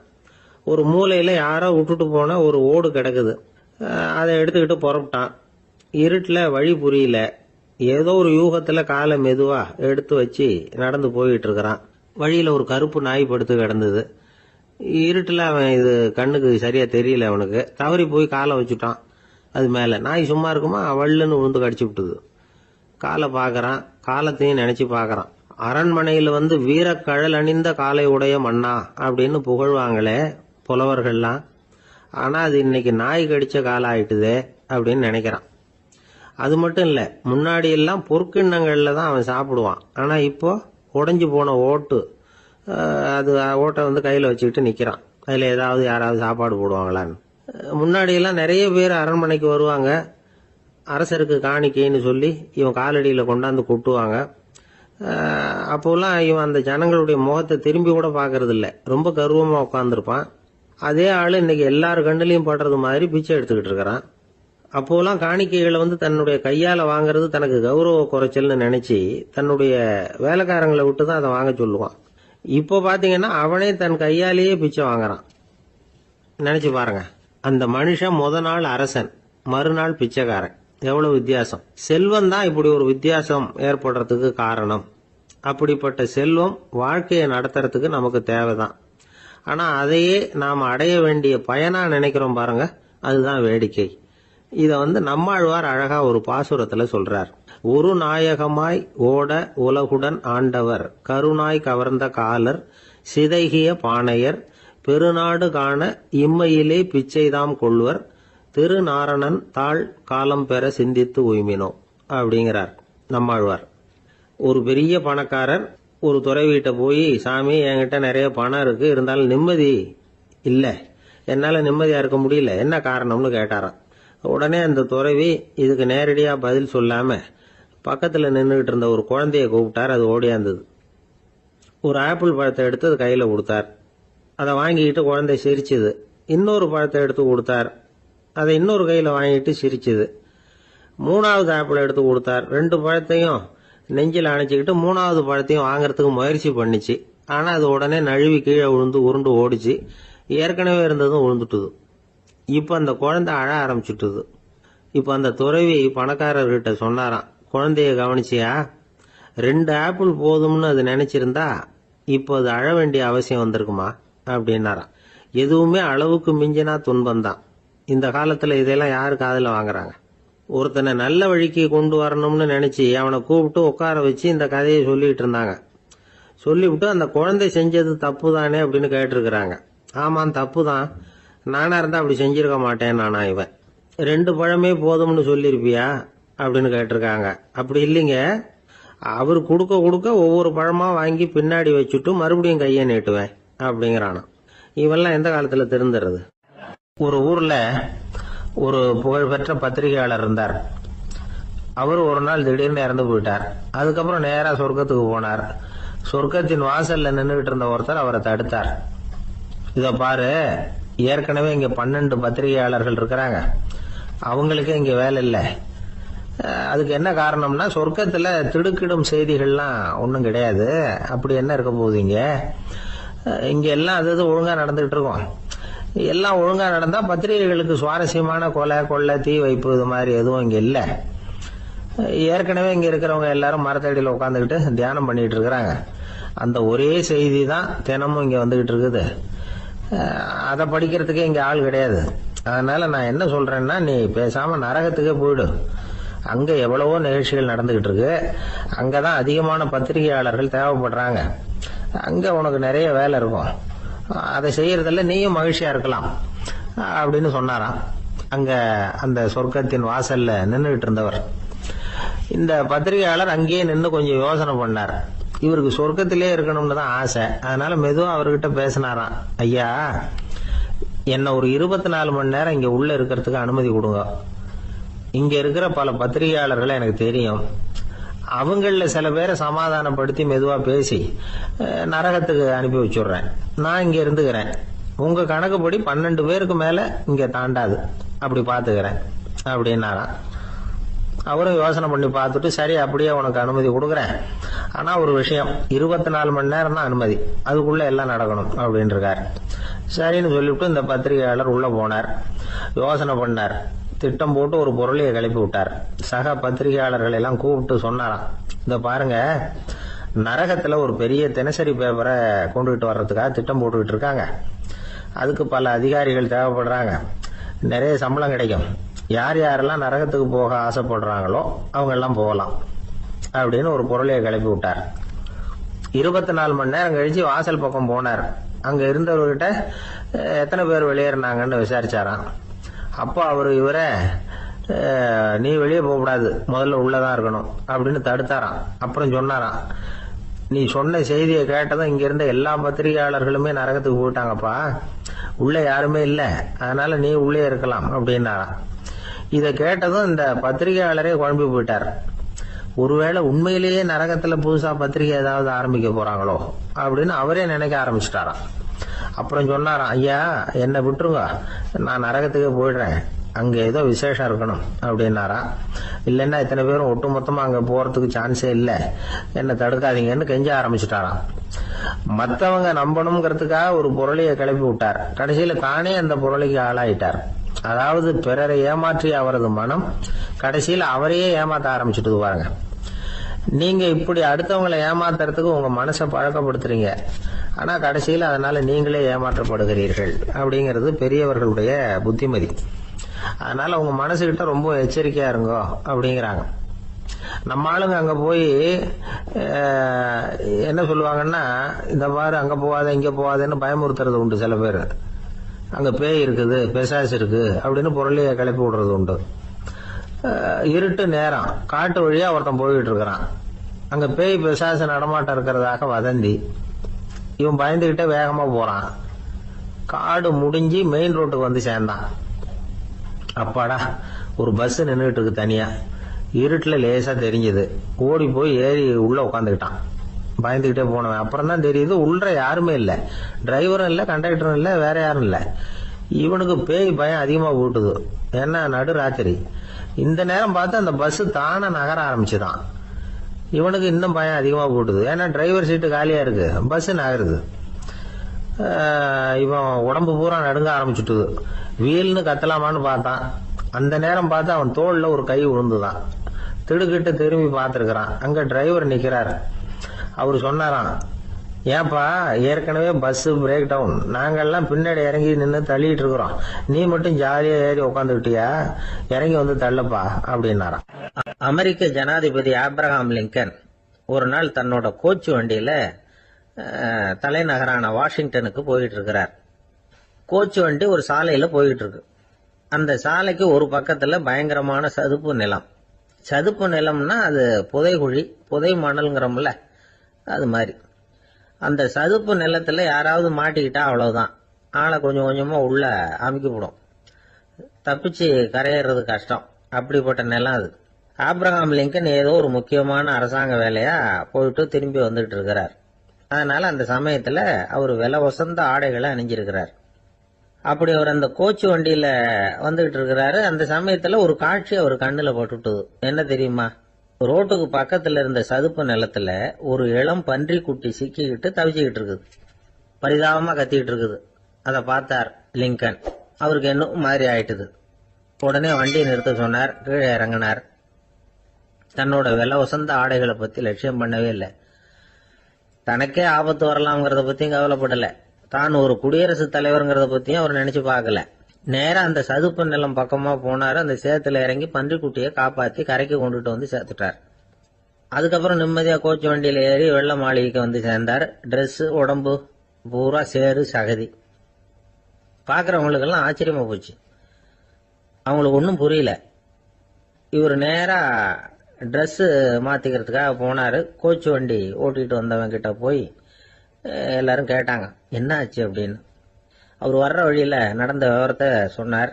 S1: ஒரு மூலையில யாரோ விட்டுட்டு போன ஒரு ஓடு கிடக்குது. அதை எடுத்துக்கிட்டு புறப்பட்டான். இருட்டுல வழி புரியல. ஏதோ ஒரு யூகத்துல காலை மெதுவா எடுத்து வச்சு நடந்து போயிட்டு இருக்கிறான். வழியில ஒரு கருப்பு நாய் படுத்து கிடந்தது. இருட்டுல அவன் இது கண்ணுக்கு சரியா தெரியல, அவனுக்கு தவறி போய் காலை வச்சுட்டான். அது மேல நாய் சும்மா இருக்குமா, வள்ளுன்னு விழுந்து கடிச்சு விட்டுது. காலை பாக்குறான், காலத்தையும் நினைச்சு பாக்குறான். அரண்மனையில வீரக்கழல் அணிந்த காலை உடைய மன்னா அப்படின்னு புகழ்வாங்களே புலவர்கள்லாம். ஆனா அது இன்னைக்கு நாய் கடிச்ச காலம் ஆயிட்டுதே அப்படின்னு நினைக்கிறான். அது மட்டும் இல்ல, முன்னாடி எல்லாம் பொற்கிண்ணங்கள்ல தான் அவன் சாப்பிடுவான். ஆனா இப்போ உடைஞ்சு போன ஓட்டு, அது ஓட்டை கையில வச்சுக்கிட்டு நிக்கிறான். அதுல ஏதாவது யாராவது சாப்பாடு போடுவாங்களான்னு. முன்னாடி எல்லாம் நிறைய பேர் அரண்மனைக்கு வருவாங்க. அரசருக்கு காணிக்கைன்னு சொல்லி இவன் காலடியில கொண்டாந்து கொட்டுவாங்க. அப்போலாம் இவன் அந்த ஜனங்களுடைய முகத்தை திரும்பி கூட பாக்குறது இல்ல, ரொம்ப கர்வமா உட்காந்துருப்பான். அதே ஆளு இன்னைக்கு எல்லாரு கண்ணுலயும் படுறது மாதிரி பிச்சை எடுத்துக்கிட்டு இருக்கிறான். அப்போலாம் காணிக்கைகளை தன்னுடைய கையால வாங்குறது தனக்கு கௌரவ குறைச்சல்னு நினைச்சு தன்னுடைய வேலைக்காரங்களை விட்டு தான் அதை வாங்க சொல்லுவான். இப்போ பாத்தீங்கன்னா அவனே தன் கையாலேயே பிச்சை வாங்குறான். நினைச்சு பாருங்க, அந்த மனுஷன் நாள் அரசன், மறுநாள் பிச்சைக்காரன். எவ்வளவு வித்தியாசம்! செல்வம் தான் இப்படி ஒரு வித்தியாசம் ஏற்படுறதுக்கு காரணம். அப்படிப்பட்ட செல்வம் வாழ்க்கையை நடத்துறதுக்கு நமக்கு தேவைதான். ஆனா அதையே நாம அடைய வேண்டிய பயனா நினைக்கிறோம் பாருங்க, அதுதான் வேடிக்கை. இத நம்மாழ்வார் அழகா ஒரு பாசுரத்துல சொல்றார். ஒரு நாயகமாய் ஓட உலகுடன் ஆண்டவர், கருணாய் கவர்ந்த காலர், சிதைகிய பானையர், பெருநாடு காண இம்மையிலே பிச்சைதாம் கொள்வர், திருநாரணன் தாழ் காலம் பெற சிந்தித்து உய்மினோ அப்படிங்கிறார் நம்மாழ்வார். ஒரு பெரிய பணக்காரர் ஒரு துறவிகிட்ட போய், சாமி என்கிட்ட நிறைய பணம் இருக்கு, இருந்தாலும் நிம்மதி இல்ல, என்னால நிம்மதியா இருக்க முடியல, என்ன காரணம்னு கேட்டாராம். உடனே அந்த துறவி இதுக்கு நேரடியா பதில் சொல்லாம பக்கத்துல நின்றுகிட்டு இருந்த ஒரு குழந்தைய கூப்பிட்டார். அது ஓடியாந்தது. ஒரு ஆப்பிள் பழத்தை எடுத்து அது கையில கொடுத்தார். அதை வாங்கிக்கிட்டு குழந்தை சிரிச்சுது. இன்னொரு பழத்தை எடுத்து கொடுத்தார். அதை இன்னொரு கையில வாங்கிட்டு சிரிச்சுது. மூணாவது ஆப்பிள் எடுத்து கொடுத்தார். 2 பழத்தையும் நெஞ்சில் அணைச்சிக்கிட்டு 3வது பழத்தையும் வாங்கறதுக்கு முயற்சி பண்ணிச்சு. ஆனா அது உடனே நழுவி கீழே விழுந்து உருண்டு ஓடிச்சு. ஏற்கனவே இருந்ததும் விழுந்துட்டுது. இப்ப அந்த குழந்தை அழ ஆரம்பிச்சுட்டுது. இப்ப அந்த துறவி பணக்காரர்கிட்ட சொன்னாராம், குழந்தைய கவனிச்சியா, 2 ஆப்பிள் போதும்னு அது நினைச்சிருந்தா இப்போ அது அழ வேண்டிய அவசியம் வந்திருக்குமா அப்படின்னாராம். எதுவுமே அளவுக்கு மிஞ்சினா துன்பம்தான். இந்த காலத்துல இதெல்லாம் யாரு காதுல வாங்குறாங்க? ஒருத்தனை நல்ல வழிக்கு கொண்டு வரணும்னு நினைச்சு அவனை கூப்பிட்டு உட்கார வச்சு இந்த கதையை சொல்லிட்டு இருந்தாங்க. சொல்லிவிட்டு அந்த குழந்தை செஞ்சது தப்பு தானே அப்படின்னு கேட்டிருக்கிறாங்க. ஆமாம், தப்பு தான். நானா இருந்தா அப்படி செஞ்சிருக்க மாட்டேன் நானா இவன். 2 பழமே போதும்னு சொல்லியிருப்பியா அப்படின்னு கேட்டிருக்காங்க. அப்படி இல்லைங்க, அவர் கொடுக்க கொடுக்க ஒவ்வொரு பழமா வாங்கி பின்னாடி வச்சுட்டு மறுபடியும் கையை நீட்டுவேன் அப்படிங்கிறானா. இவெல்லாம் எந்த காலத்துல திருந்துறது? ஒரு ஊர்ல ஒரு புகழ்பெற்ற பத்திரிகையாளர் இருந்தார். அவர் ஒரு நாள் திடீர்னு இறந்து போயிட்டார். அதுக்கப்புறம் நேரா சொர்க்கத்துக்கு போனார். சொர்க்கத்தின் வாசல்ல நின்றுகிட்டு இருந்த ஒருத்தர் அவரை தடுத்தார். இத பாரு, ஏற்கனவே இங்க 12 பத்திரிகையாளர்கள் இருக்கிறாங்க, அவங்களுக்கே இங்க வேலை இல்லை. அதுக்கு என்ன காரணம்னா, சொர்க்கத்துல திடுக்கிடும் செய்திகள்லாம் ஒன்றும் கிடையாது. அப்படி என்ன இருக்க போகுது இங்க எல்லாம் அது ஒழுங்கா நடந்துகிட்டு இருக்கும். எல்லாம் ஒழுங்கா நடந்தா பத்திரிகைகளுக்கு சுவாரஸ்யமான கொலை கொள்ளை தீ வைப்பு இது மாதிரி எதுவும் இங்க இல்ல. ஏற்கனவே இங்க இருக்கிறவங்க எல்லாரும் மரத்தடியில் உட்காந்துக்கிட்டு தியானம் பண்ணிட்டு இருக்கிறாங்க. அந்த ஒரே செய்தி தான் தினமும் இங்க வந்துகிட்டு இருக்குது. அதை படிக்கிறதுக்கே இங்க ஆள் கிடையாது. அதனால நான் என்ன சொல்றேன்னா, நீ பேசாம நரகத்துக்கே போயிடு. அங்க எவ்வளவோ நிகழ்ச்சிகள் நடந்துகிட்டு இருக்கு. அங்கதான் அதிகமான பத்திரிகையாளர்கள் தேவைப்படுறாங்க. அங்க உனக்கு நிறைய வேலை இருக்கும். அதை செய்யறதில்ல, நீயும் மகிழ்ச்சியா இருக்கலாம் அப்படின்னு சொன்னாராம். அங்க அந்த சொர்க்கத்தின் வாசல்ல நின்றுகிட்டு இருந்தவர். இந்த பத்திரிகையாளர் அங்கேயே நின்று கொஞ்சம் யோசனை பண்ணார். இவருக்கு சொர்க்கத்திலே இருக்கணும்னு தான் ஆசை. அதனால மெதுவா அவர்கிட்ட பேசினாராம். ஐயா, என்ன ஒரு 24 மணி நேரம் இங்க உள்ள இருக்கிறதுக்கு அனுமதி கொடுங்க. இங்க இருக்கிற பல பத்திரிகையாளர்களை எனக்கு தெரியும். அவங்கள சில பேரை சமாதானப்படுத்தி மெதுவா பேசி நரகத்துக்கு அனுப்பி வச்சுடுறேன். நான் இங்க இருந்துக்கிறேன். உங்க கணக்குப்படி 12 பேருக்கு மேல இங்க தாண்டாது, அப்படி பாத்துக்கிறேன் அப்படின்னாராம். அவரும் யோசனை பண்ணி பார்த்துட்டு, சரி அப்படியே உனக்கு அனுமதி கொடுக்குறேன். ஆனா ஒரு விஷயம், 24 மணி நேரம் தான் அனுமதி, அதுக்குள்ள எல்லாம் நடக்கணும் அப்படின்னு இருக்காரு. சரின்னு சொல்லிவிட்டு இந்த பத்திரிகையாளர் உள்ள போனார். யோசனை பண்ணார். திட்டம் போட்டு ஒரு பொருளையை கிளப்பி விட்டார். சக பத்திரிகையாளர்கள் எல்லாம் கூப்பிட்டு சொன்னாராம், இந்த பாருங்க, நரகத்துல ஒரு பெரிய தினசரி பேப்பரை கொண்டுகிட்டு வர்றதுக்காக திட்டம் போட்டுக்கிட்டு இருக்காங்க. அதுக்கு பல அதிகாரிகள் தேவைப்படுறாங்க. நிறைய சம்பளம் கிடைக்கும். யார் யாரெல்லாம் நரகத்துக்கு போக ஆசைப்படுறாங்களோ அவங்க எல்லாம் போகலாம் அப்படின்னு ஒரு பொருளையை கிளப்பி விட்டார். 24 மணி நேரம் கழிச்சு வாசல் பக்கம் போனார். அங்க இருந்தவர்கிட்ட எத்தனை பேர் வெளியேறினாங்கன்னு விசாரிச்சாராம். அப்போ அவர் இவரை, நீ வெளியே போகக்கூடாது, முதல்ல உள்ளதான் இருக்கணும் அப்படின்னு தடுத்தாராம். அப்புறம் சொன்னாராம், நீ சொன்ன செய்தியை கேட்டதும் இங்க இருந்த எல்லா பத்திரிகையாளர்களுமே நரகத்துக்கு போயிட்டாங்கப்பா, உள்ள யாருமே இல்லை, அதனால நீ உள்ளே இருக்கலாம் அப்படின்னாராம். இதை கேட்டதும் இந்த பத்திரிகையாளரே குழம்பி போயிட்டார். ஒருவேளை உண்மையிலேயே நரகத்துல புதுசா பத்திரிகை ஏதாவது ஆரம்பிக்க போறாங்களோ அப்படின்னு அவரே நினைக்க ஆரம்பிச்சிட்டாராம். அப்புறம் சொன்னாராம், ஐயா என்னை விட்டுருங்க, நான் நரகத்துக்கே போயிடுறேன், அங்க ஏதோ விசேஷம் இருக்கணும் அப்படின்னாராம். இல்லைன்னா இத்தனை பேரும் ஒட்டுமொத்தமா அங்க போறதுக்கு சான்ஸே இல்லை, என்ன தடுக்காதீங்கன்னு கெஞ்ச ஆரம்பிச்சுட்டாராம். மற்றவங்க நம்பணுங்கிறதுக்காக ஒரு பொருளையை கிளப்பி விட்டார். கடைசியில தானே அந்த பொருளைக்கு ஆளாயிட்டார். அதாவது பிறரை ஏமாற்றிய அவரது மனம் கடைசியில் அவரையே ஏமாத்த ஆரம்பிச்சுட்டு பாருங்க. நீங்க இப்படி அடுத்தவங்களை ஏமாத்துறதுக்கு உங்க மனசை பழக்கப்படுத்துறீங்க, ஆனா கடைசியில் அதனால நீங்களே ஏமாற்றப்படுகிறீர்கள் அப்படிங்கிறது பெரியவர்களுடைய புத்திமதி. அதனால உங்க மனசுகிட்ட ரொம்ப எச்சரிக்கையா இருங்கோ அப்படிங்கிறாங்க. நம்ம ஆளுங்க அங்க போய் என்ன சொல்லுவாங்கன்னா, இந்த மாதிரி அங்க போவாத இங்க போவாதன்னு பயமுறுத்துறது உண்டு. சில பேர் அங்க பேய் இருக்குது, பிசாசு இருக்கு அப்படின்னு பொருளைய கிளப்பி விடுறது உண்டு. இருட்டு நேரம் காட்டு வழியா ஒருத்தன் போயிட்டு இருக்கிறான். அங்க பேய் பிசாசு நடமாட்டம் இருக்கிறதாக வதந்தி. இவன் பயந்துகிட்டே வேகமா போறான். காடு முடிஞ்சு மெயின் ரோட்டுக்கு வந்து சேர்ந்தான். அப்பாடா, ஒரு பஸ் நின்றுட்டு இருக்கு தனியா. இருட்டுல லேசா தெரிஞ்சது. ஓடி போய் ஏறி உள்ள உட்காந்துக்கிட்டான். பயந்துகிட்டே போனவன் அப்புறம் தான் தெரியுது உள்ள யாருமே இல்லை, டிரைவரும் இல்லை, கண்டக்டரும் இல்லை, வேற யாரும் இல்லை. இவனுக்கு பேய் பயம் அதிகமா போட்டுது. ஏன்னா நடு ராத்திரி. இந்த நேரம் பார்த்து அந்த பஸ் தானே நகர ஆரம்பிச்சுதான். இவனுக்கு இன்னும் பயம் அதிகமா போட்டுது. ஏன்னா டிரைவர் சீட்டு காலியா இருக்கு, பஸ் நகருது. இவன் உடம்பு பூரா நடுங்க ஆரம்பிச்சுட்டுது. வீல்னு கத்தலாமான்னு பார்த்தான். அந்த நேரம் பார்த்து அவன் தோல்ல ஒரு கை விழுந்துதான். திடுக்கிட்டு திரும்பி பார்த்திருக்கிறான். அங்க டிரைவர் நிக்கிறார். அவரு சொன்னாராம், ஏன்பா, ஏற்கனவே பஸ் பிரேக் டவுன், நாங்கெல்லாம் பின்னாடி இறங்கி நின்று தள்ளிட்டு இருக்கிறோம், நீ மட்டும் ஜாலியா ஏறி உட்காந்துக்கிட்டியா, இறங்கி வந்து தள்ளப்பா அப்படின்னாராம். அமெரிக்க ஜனாதிபதி ஆப்ரஹாம் லிங்கன் ஒரு நாள் தன்னோட கோச்சு வண்டியில தலைநகரான வாஷிங்டனுக்கு போயிட்டு இருக்கிறார். கோச்சு வண்டி ஒரு சாலையில போயிட்டு இருக்கு. அந்த சாலைக்கு ஒரு பக்கத்துல பயங்கரமான சதுப்பு நிலம். சதுப்பு நிலம்னா அது புதைகுழி, புதை மணல்ங்கிறோம்ல, அது மாதிரி. அந்த சதுப்பு நிலத்துல யாராவது மாட்டிக்கிட்டா அவ்வளவுதான், ஆளை கொஞ்சம் கொஞ்சமா உள்ள அமுக்கிவிடும், தப்பிச்சு கரையேறது கஷ்டம். அப்படிப்பட்ட நிலம் அது. ஆப்ரஹாம் லிங்கன் ஏதோ ஒரு முக்கியமான அரசாங்க வேலையா போயிட்டு திரும்பி வந்துட்டு இருக்கிறார். அதனால அந்த சமயத்துல அவர் விலை வசந்த ஆடைகளை அணிஞ்சிருக்கிறார். அப்படி அவர் அந்த கோச்சு வண்டியில வந்துகிட்டு இருக்கிறாரு. அந்த சமயத்துல ஒரு காட்சி அவர் கண்ணுல பட்டுட்டுது. என்ன தெரியுமா? ரோட்டுக்கு பக்கத்துல இருந்த சதுப்பு நிலத்துல ஒரு இளம் பன்றி குட்டி சிக்கிக்கிட்டு தவிச்சுக்கிட்டு இருக்குது, பரிதாபமா கத்திக்கிட்டு இருக்குது. அதை பார்த்தார் லிங்கன். அவருக்கு என்ன மாதிரி ஆயிட்டுது. உடனே வண்டியை நிறுத்த சொன்னார், கீழே இறங்கினார். தன்னோட விலை வசந்த ஆடைகளை பத்தி லட்சியம் பண்ணவே இல்லை. தனக்கே ஆபத்து வரலாம்ங்கிறத பத்தியும் கவலைப்படல. தான் ஒரு குடியரசுத் தலைவருங்கிறத பத்தியும் அவர் நினைச்சு பார்க்கல. நேரா அந்த சதுப்பு நிலம் பக்கமா போனாரு. அந்த சேத்துல இறங்கி பன்றிக்குட்டியை காப்பாத்தி கரைக்கு கொண்டுட்டு வந்து சேர்த்துட்டார். அதுக்கப்புறம் நிம்மதியா கோச்சு வண்டியில ஏறி வெள்ள மாளிகைக்கு வந்து சேர்ந்தார். டிரெஸ், உடம்பு பூரா சேரு சகதி. பாக்குறவங்களுக்கு எல்லாம் ஆச்சரியமா போச்சு. அவங்களுக்கு ஒன்றும் புரியல. இவர் நேரா ட்ரெஸ் மாத்திக்கிறதுக்காக போனாரு. கோச்சு வண்டி ஓட்டிட்டு வந்தவன் கிட்ட போய் எல்லாரும் கேட்டாங்க, என்ன ஆச்சு அப்படின்னு. அவர் வர்ற வழியில நடந்த விவரத்தை சொன்னார்.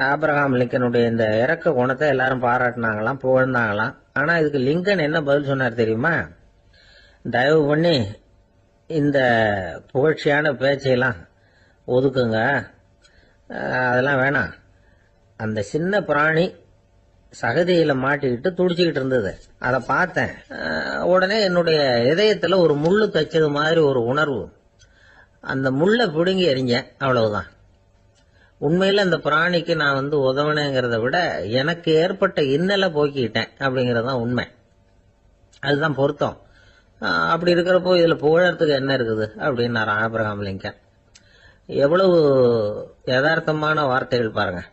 S1: ஆப்ரஹாம் லிங்கனுடைய இந்த இறக்க குணத்தை எல்லாரும் பாராட்டினாங்களாம், புகழ்ந்தாங்களாம். ஆனா இதுக்கு லிங்கன் என்ன பதில் சொன்னார் தெரியுமா? தயவு பண்ணி இந்த புகழ்ச்சியான பேச்சையெல்லாம் ஒதுக்குங்க, அதெல்லாம் வேணாம். அந்த சின்ன பிராணி சகதியில மாட்டிக்கிட்டு துடிச்சுக்கிட்டு இருந்தது, அதை பார்த்தேன். உடனே என்னுடைய இதயத்துல ஒரு முள்ளு தைச்சது மாதிரி ஒரு உணர்வு. அந்த முள்ளை பிடுங்கி எறிஞ்சேன், அவ்வளவுதான். உண்மையில அந்த பிராணிக்கு நான் உதவினேங்கிறத விட எனக்கு ஏற்பட்ட இன்னலை போக்கிட்டேன் அப்படிங்கறதுதான் உண்மை. அதுதான் பொருத்தம். அப்படி இருக்கிறப்போ இதுல புகழறதுக்கு என்ன இருக்குது அப்படின்னாரு ஆபிரகாம் லிங்கன். எவ்வளவு யதார்த்தமான வார்த்தைகள் பாருங்க.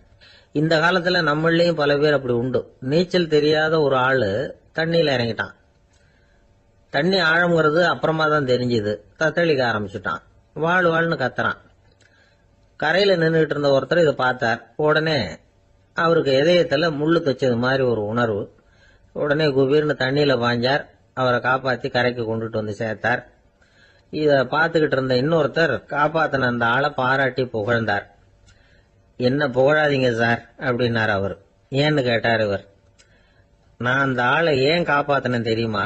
S1: இந்த காலத்துல நம்மளையும் பல பேர் அப்படி உண்டு. நீச்சல் தெரியாத ஒரு ஆளு தண்ணியில இறங்கிட்டான். தண்ணி ஆழம்ங்கிறது அப்புறமா தான் தெரிஞ்சுது. தத்தளிக்க ஆரம்பிச்சுட்டான். வாழ் வாழ்னு கத்துறான். கரையில நின்றுட்டு இருந்த ஒருத்தர் இதை பார்த்தார். உடனே அவருக்கு இதயத்துல முள்ளு தைச்சது மாதிரி ஒரு உணர்வு. உடனே குபீர்னு தண்ணியில பாஞ்சார். அவரை காப்பாத்தி கரைக்கு கொண்டுட்டு வந்து சேர்த்தார். இத பார்த்துக்கிட்டு இருந்த இன்னொருத்தர் காப்பாத்தின அந்த ஆளை பாராட்டி புகழ்ந்தார். என்ன புகழாதீங்க சார் அப்படின்னார் அவர். ஏன்னு கேட்டார் இவர். நான் அந்த ஆளை ஏன் காப்பாத்தினேன் தெரியுமா?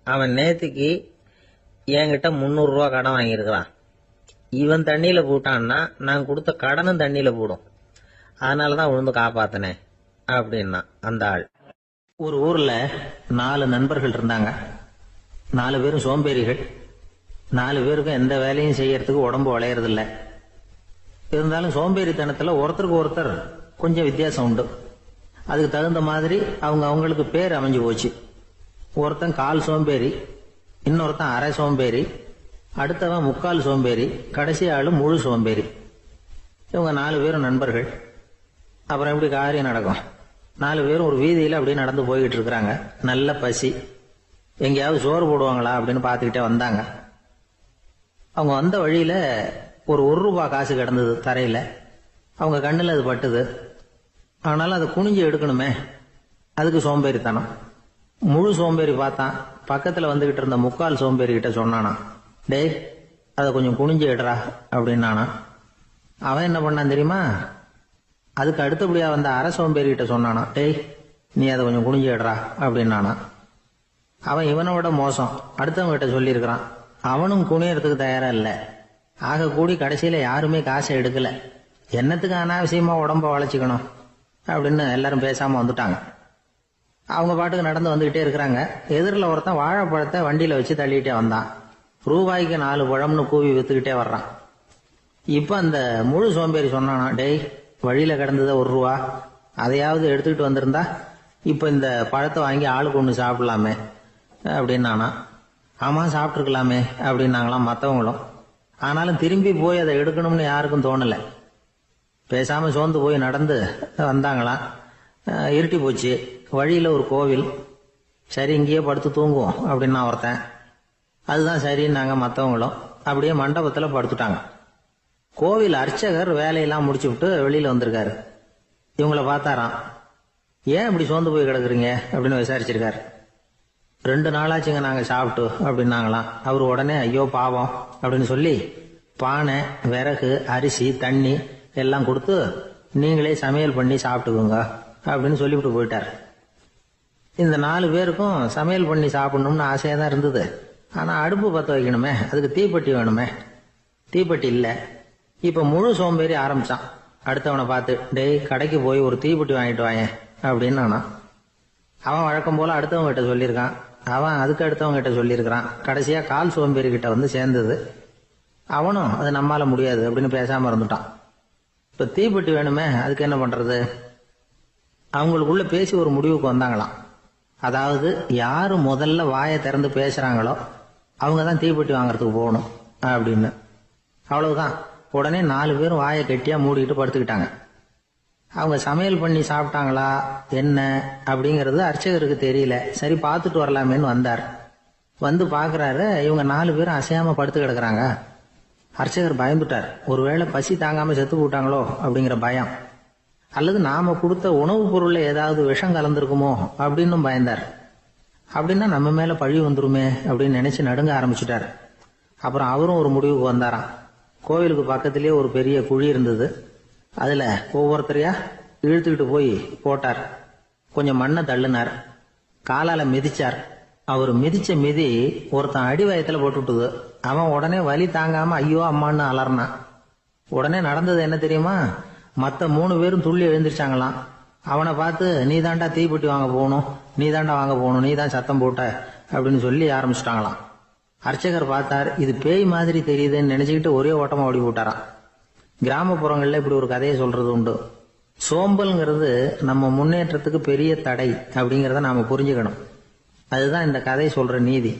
S1: அவன் நேத்துக்கு என்கிட்ட 300 ரூபா கடன் வாங்கியிருக்கிறான். இவன் தண்ணியில போட்டான்னா நான் கொடுத்த கடனும் தண்ணியில போடும். அதனாலதான் விழுந்து காப்பாத்தினேன் அப்படின்னா அந்த ஆள். ஒரு ஊர்ல 4 நண்பர்கள் இருந்தாங்க. 4 பேரும் சோம்பேறிகள். 4 பேருக்கும் எந்த வேலையும் செய்யறதுக்கு உடம்பு வளையறதில்ல. இருந்தாலும் சோம்பேறித்தனத்துல ஒருத்தருக்கு ஒருத்தர் கொஞ்சம் வித்தியாசம் உண்டு. அதுக்கு தகுந்த மாதிரி அவங்களுக்கு பேர் அமைஞ்சு போச்சு. ஒருத்தன் கால் சோம்பேறி, இன்னொருத்தன் அரை சோம்பேறி, அடுத்தவன் முக்கால் சோம்பேறி, கடைசி ஆளு முழு சோம்பேறி. இவங்க 4 பேரும் நண்பர்கள். அப்புறம் எப்படி காரியம் நடக்கும்? 4 பேரும் ஒரு வீதியில அப்படியே நடந்து போய்கிட்டு இருக்கிறாங்க. நல்ல பசி. எங்கேயாவது சோறு போடுவாங்களா அப்படின்னு பார்த்துக்கிட்டே வந்தாங்க. அவங்க வந்த வழியில ஒரு 1 ரூபா காசு கிடந்தது தரையில. அவங்க கண்ணுல அது பட்டுது. ஆனாலும் அதை குனிஞ்சு எடுக்கணுமே, அதுக்கு சோம்பேறித்தனம். முழு சோம்பேறி பார்த்தான். பக்கத்துல வந்துகிட்டு இருந்த முக்கால் சோம்பேறி கிட்ட சொன்னானா, டேய் அதை கொஞ்சம் குனிஞ்சு எடுறா அப்படின்னானா. அவன் என்ன பண்ணான் தெரியுமா? அதுக்கு அடுத்தபடியா வந்த அரை சோம்பேறி கிட்ட சொன்னானா, டேய் நீ அதை கொஞ்சம் குனிஞ்சு எடுறா அப்படின்னானா. அவன் இவனை விட மோசம். அடுத்தவங்க கிட்ட சொல்லியிருக்கிறான். அவனும் குனியறதுக்கு தயாரா இல்ல. ஆக கூடி கடைசியில யாருமே காசை எடுக்கல. என்னத்துக்கு அனாவசியமா உடம்ப வளைச்சுக்கணும் அப்படின்னு எல்லாரும் பேசாம வந்துட்டாங்க. அவங்க பாட்டுக்கு நடந்து வந்துகிட்டே இருக்கிறாங்க. எதிரில் ஒருத்தன் வாழைப்பழத்தை வண்டியில வச்சு தள்ளிட்டே வந்தான். ரூபாய்க்கு 4 பழம்னு கூவி வித்துக்கிட்டே வர்றான். இப்ப அந்த முழு சோம்பேறி சொன்னானா, டேய் வழியில கிடந்தது 1 ரூபா, அதையாவது எடுத்துக்கிட்டு வந்திருந்தா இப்ப இந்த பழத்தை வாங்கி ஆளுக்கு 1 சாப்பிடலாமே அப்படின்னானா. ஆமா சாப்பிட்டுருக்கலாமே அப்படின்னாங்களாம் மற்றவங்களும். ஆனாலும் திரும்பி போய் அதை எடுக்கணும்னு யாருக்கும் தோணலை. பேசாம சோர்ந்து போய் நடந்து வந்தாங்களாம். இருட்டி போச்சு. வழியில ஒரு கோவில். சரி இங்கேயே படுத்து தூங்குவோம் அப்படின்னா ஒருத்தன். அதுதான் சரின்னாங்க மற்றவங்களும். அப்படியே மண்டபத்தில் படுத்துட்டாங்க. கோவில் அர்ச்சகர் வேலையெல்லாம் முடிச்சு விட்டு வெளியில வந்திருக்காரு. இவங்கள பார்த்தாராம். ஏன் இப்படி சோர்ந்து போய் கிடக்குறீங்க அப்படின்னு விசாரிச்சிருக்காரு. 2 நாளாச்சுங்க நாங்க சாப்பிட்டு அப்படின்னாங்களாம். அவரு உடனே ஐயோ பாவம் அப்படின்னு சொல்லி பானை, விறகு, அரிசி, தண்ணி எல்லாம் கொடுத்து நீங்களே சமையல் பண்ணி சாப்பிட்டுக்கோங்க அப்படின்னு சொல்லிவிட்டு போயிட்டார். இந்த 4 பேருக்கும் சமையல் பண்ணி சாப்பிடணும்னு ஆசையா தான் இருந்தது. ஆனா அடுப்பு பற்ற வைக்கணுமே, அதுக்கு தீப்பெட்டி வேணுமே. தீப்பெட்டி இல்லை. இப்ப முழு சோம்பேறி ஆரம்பிச்சான். அடுத்தவனை பார்த்து, டேய் கடைக்கு போய் ஒரு தீப்பெட்டி வாங்கிட்டு வாயேன் அப்படின்னு நானா. அவன் வழக்கம் போல அடுத்தவங்க கிட்ட சொல்லியிருக்கான். அவன் அதுக்கு அடுத்தவங்க கிட்ட சொல்லியிருக்கிறான். கடைசியா கால் சோம்பேறி கிட்ட வந்து சேர்ந்தது. அவனும் அது நம்மால முடியாது அப்படின்னு பேசாம இருந்துட்டான். இப்ப தீப்பெட்டி வேணுமே, அதுக்கு என்ன பண்றது? அவங்களுக்குள்ள பேசி ஒரு முடிவுக்கு வந்தாங்களாம். அதாவது யாரு முதல்ல வாயை திறந்து பேசுறாங்களோ அவங்க தான் தீப்பெட்டி வாங்கறதுக்கு போகணும் அப்படின்னு. அவ்வளவுதான். உடனே 4 பேரும் வாயை கெட்டியா மூடிட்டு படுத்துக்கிட்டாங்க. அவங்க சமையல் பண்ணி சாப்பிட்டாங்களா என்ன அப்படிங்கறது அர்ச்சகருக்கு தெரியல. சரி பார்த்துட்டு வரலாமேன்னு வந்தார். வந்து பாக்குறாரு, இவங்க 4 பேரும் அசையாம படுத்து கிடக்குறாங்க. அர்ச்சகர் பயந்துட்டார். ஒருவேளை பசி தாங்காம செத்து போட்டாங்களோ அப்படிங்கிற பயம், அல்லது நாம கொடுத்த உணவுப் பொருள்ல ஏதாவது விஷம் கலந்துருக்குமோ அப்படின்னு பயந்தார். அப்படின்னா நம்ம மேல பழி வந்துருமே அப்படின்னு நினைச்சு நடுங்க ஆரம்பிச்சுட்டார். அப்புறம் அவரும் ஒரு முடிவுக்கு வந்தாராம். கோவிலுக்கு பக்கத்திலேயே ஒரு பெரிய குழி இருந்தது. அதுல ஒவ்வொருத்தரையா இழுத்துக்கிட்டு போய் போட்டார். கொஞ்சம் மண்ணை தள்ளினார். காலால மிதிச்சார். அவர் மிதிச்ச மிதி ஒருத்தன் அடி வயத்துல போட்டுவிட்டது. அவன் உடனே வலி தாங்காம ஐயோ அம்மான்னு அலர்னான். உடனே நடந்தது என்ன தெரியுமா? மத்த 3 பேரும் துள்ளி எழுந்திருச்சாங்களாம். அவனை பார்த்து நீ தாண்டா தீப்பெட்டி வாங்க போகணும், நீ தாண்டா வாங்க போகணும், நீ தான் சத்தம் போட்ட அப்படின்னு சொல்லி ஆரம்பிச்சுட்டாங்களாம். அர்ச்சகர் பார்த்தார். இது பேய் மாதிரி தெரியுதுன்னு நினைச்சுக்கிட்டு ஒரே ஓட்டமா ஓடி போட்டாராம். கிராமப்புறங்கள்ல இப்படி ஒரு கதையை சொல்றது உண்டு. சோம்பல்ங்கிறது நம்ம முன்னேற்றத்துக்கு பெரிய தடை அப்படிங்கறத நாம புரிஞ்சுக்கணும். அதுதான் இந்த கதை சொல்ற நீதி.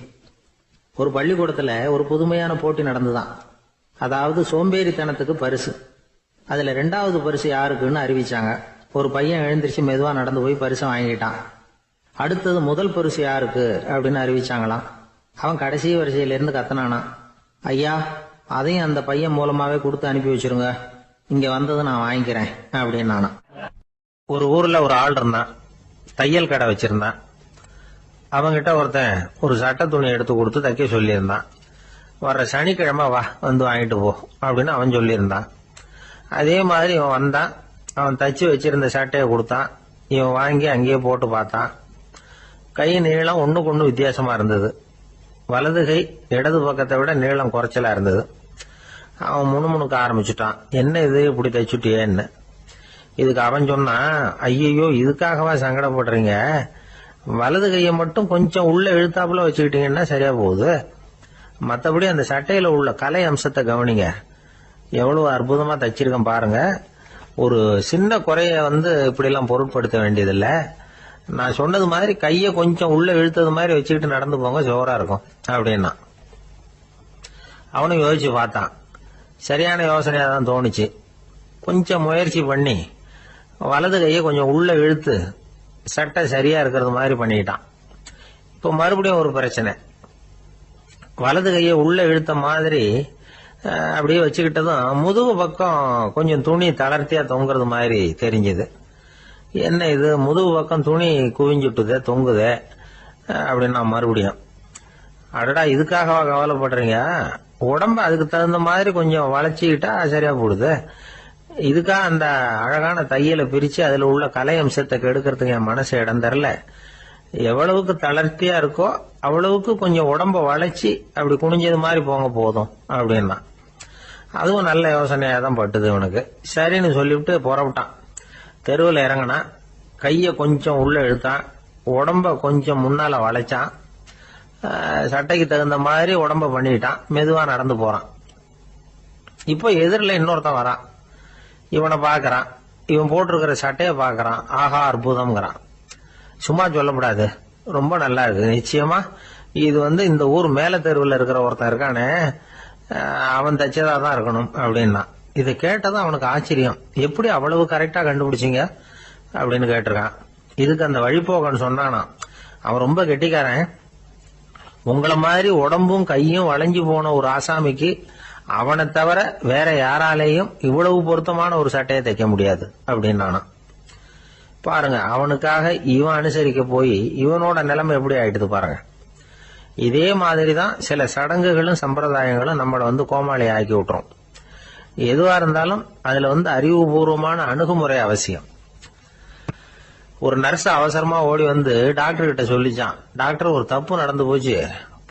S1: ஒரு பள்ளிக்கூடத்துல ஒரு புதுமையான போட்டி நடந்துதான். அதாவது சோம்பேறித்தனத்துக்கு பரிசு. அதுல 2வது பரிசு யாருக்குன்னு அறிவிச்சாங்க. ஒரு பையன் எழுந்திருச்சு மெதுவா நடந்து போய் பரிசை வாங்கிட்டான். அடுத்தது முதல் பரிசு யாருக்கு அப்படின்னு அறிவிச்சாங்களாம். அவன் கடைசி வரிசையில இருந்து கத்தனானா, ஐயா அதையும் அந்த பையன் மூலமாவே கொடுத்து அனுப்பி வச்சிருங்க, இங்க வந்தது நான் வாங்கிக்கிறேன் அப்படின்னு நானா. ஒரு ஊர்ல ஒரு ஆள் இருந்தான். தையல் கடை வச்சிருந்தான். அவங்கிட்ட ஒருத்தன் ஒரு சட்டை துணி எடுத்து கொடுத்து தைக்க சொல்லியிருந்தான். வர்ற சனிக்கிழமை வா வந்து வாங்கிட்டு போ அப்படின்னு அவன் சொல்லியிருந்தான். அதே மாதிரி இவன் வந்தான். அவன் தச்சு வச்சிருந்த சட்டையை கொடுத்தான். இவன் வாங்கி அங்கேயே போட்டு பார்த்தான். கை நீளம் ஒண்ணுக்கு ஒண்ணு வித்தியாசமா இருந்தது. வலது கை இடது பக்கத்தை விட நீளம் குறைச்சலா இருந்தது. அவன் முணுமுணுக்க ஆரம்பிச்சுட்டான். என்ன இது இப்படி தைச்சுட்டியேன்னு. இதுக்கு அவன் சொன்னான், ஐயோ இதுக்காகவா சங்கடப்படுறீங்க? வலது கையை மட்டும் கொஞ்சம் உள்ள இழுத்தாப்புல வச்சுக்கிட்டீங்கன்னா சரியா போகுது. மற்றபடி அந்த சட்டையில உள்ள கலை அம்சத்தை கவனிங்க. எவ்வளவு அற்புதமா தச்சிருக்கேன் பாருங்க. ஒரு சின்ன குறைய இப்படி எல்லாம் பொருட்படுத்த வேண்டியதில்லை. நான் சொன்னது மாதிரி கையை கொஞ்சம் உள்ள இழுத்தது மாதிரி வச்சுக்கிட்டு நடந்து போங்க, ஜோரா இருக்கும் அப்படின்னா. அவனும் யோசிச்சு பார்த்தான். சரியான யோசனையா தான் தோணுச்சு. கொஞ்சம் முயற்சி பண்ணி வலது கையை கொஞ்சம் உள்ள இழுத்து சட்டை சரியா இருக்கிறது மாதிரி பண்ணிக்கிட்டான். இப்போ மறுபடியும் ஒரு பிரச்சனை. வலது கையை உள்ள இழுத்த மாதிரி அப்படியே வச்சுக்கிட்டதும் முதுகு பக்கம் கொஞ்சம் துணி தளர்த்தியா தொங்குறது மாதிரி தெரிஞ்சது. என்ன இது முதுகு பக்கம் துணி குவிஞ்சுட்டுதே தொங்குதே அப்படின்னா மறுபடியும், அடடா இதுக்காகவா கவலைப்படுறீங்க? உடம்ப அதுக்கு தகுந்த மாதிரி கொஞ்சம் வளைச்சிக்கிட்டா சரியா போடுது. இதுக்காக அந்த அழகான தையலை பிரிச்சு அதுல உள்ள கலை அம்சத்தை கெடுக்கிறதுக்கு என் மனசு இடம் தரல. எவ்வளவுக்கு தளர்த்தியா இருக்கோ அவ்வளவுக்கு கொஞ்சம் உடம்ப வளைச்சி அப்படி குனிஞ்சது மாதிரி போங்க போதும் அப்படின்னா. அதுவும் நல்ல யோசனையா தான் பட்டுது இவனுக்கு. சரின்னு சொல்லிவிட்டு புறப்பட்டான். தெருவில் இறங்கினான். கைய கொஞ்சம் உள்ள இழுத்தான். உடம்ப கொஞ்சம் முன்னால வளைச்சான். சட்டைக்கு தகுந்த மாதிரி உடம்ப பண்ணிட்டான். மெதுவா நடந்து போறான். இப்போ எதிரில் இன்னொருத்தன் வரான். இவனை பாக்குறான். இவன் போட்டிருக்கிற சட்டையை பாக்குறான். ஆஹா அற்புதம்ங்கிறான். சும்மா சொல்லக்கூடாது, ரொம்ப நல்லா இருக்கு, நிச்சயமா இது இந்த ஊர் மேல தெருவில் இருக்கிற ஒருத்தன் இருக்கானே, அவன் தச்சதாதான் இருக்கணும் அப்படின்னா. இதை கேட்டதும் அவனுக்கு ஆச்சரியம். எப்படி அவ்வளவு கரெக்டா கண்டுபிடிச்சிங்க அப்படின்னு கேட்டிருக்கான். இதுக்கு அந்த வழிபோகன்னு சொன்னானா, அவன் ரொம்ப கெட்டிக்காரன். உங்களை மாதிரி உடம்பும் கையும் வளைஞ்சு போன ஒரு ஆசாமிக்கு அவனை தவிர வேற யாராலேயும் இவ்வளவு பொருத்தமான ஒரு சட்டையை தைக்க முடியாது அப்படின்னானா. பாருங்க, அவனுக்காக இவன் அனுசரிக்க போய் இவனோட நிலைமை எப்படி ஆயிடுது பாருங்க. இதே மாதிரிதான் சில சடங்குகளும் சம்பிரதாயங்களும் நம்மளை கோமாளி ஆக்கி விட்டுரும். எதுவா இருந்தாலும் அதுல அறிவுபூர்வமான அணுகுமுறை அவசியம். ஒரு நர்ஸ் அவசரமா ஓடி டாக்டர் கிட்ட சொல்லிச்சான், டாக்டர் ஒரு தப்பு நடந்து போச்சு,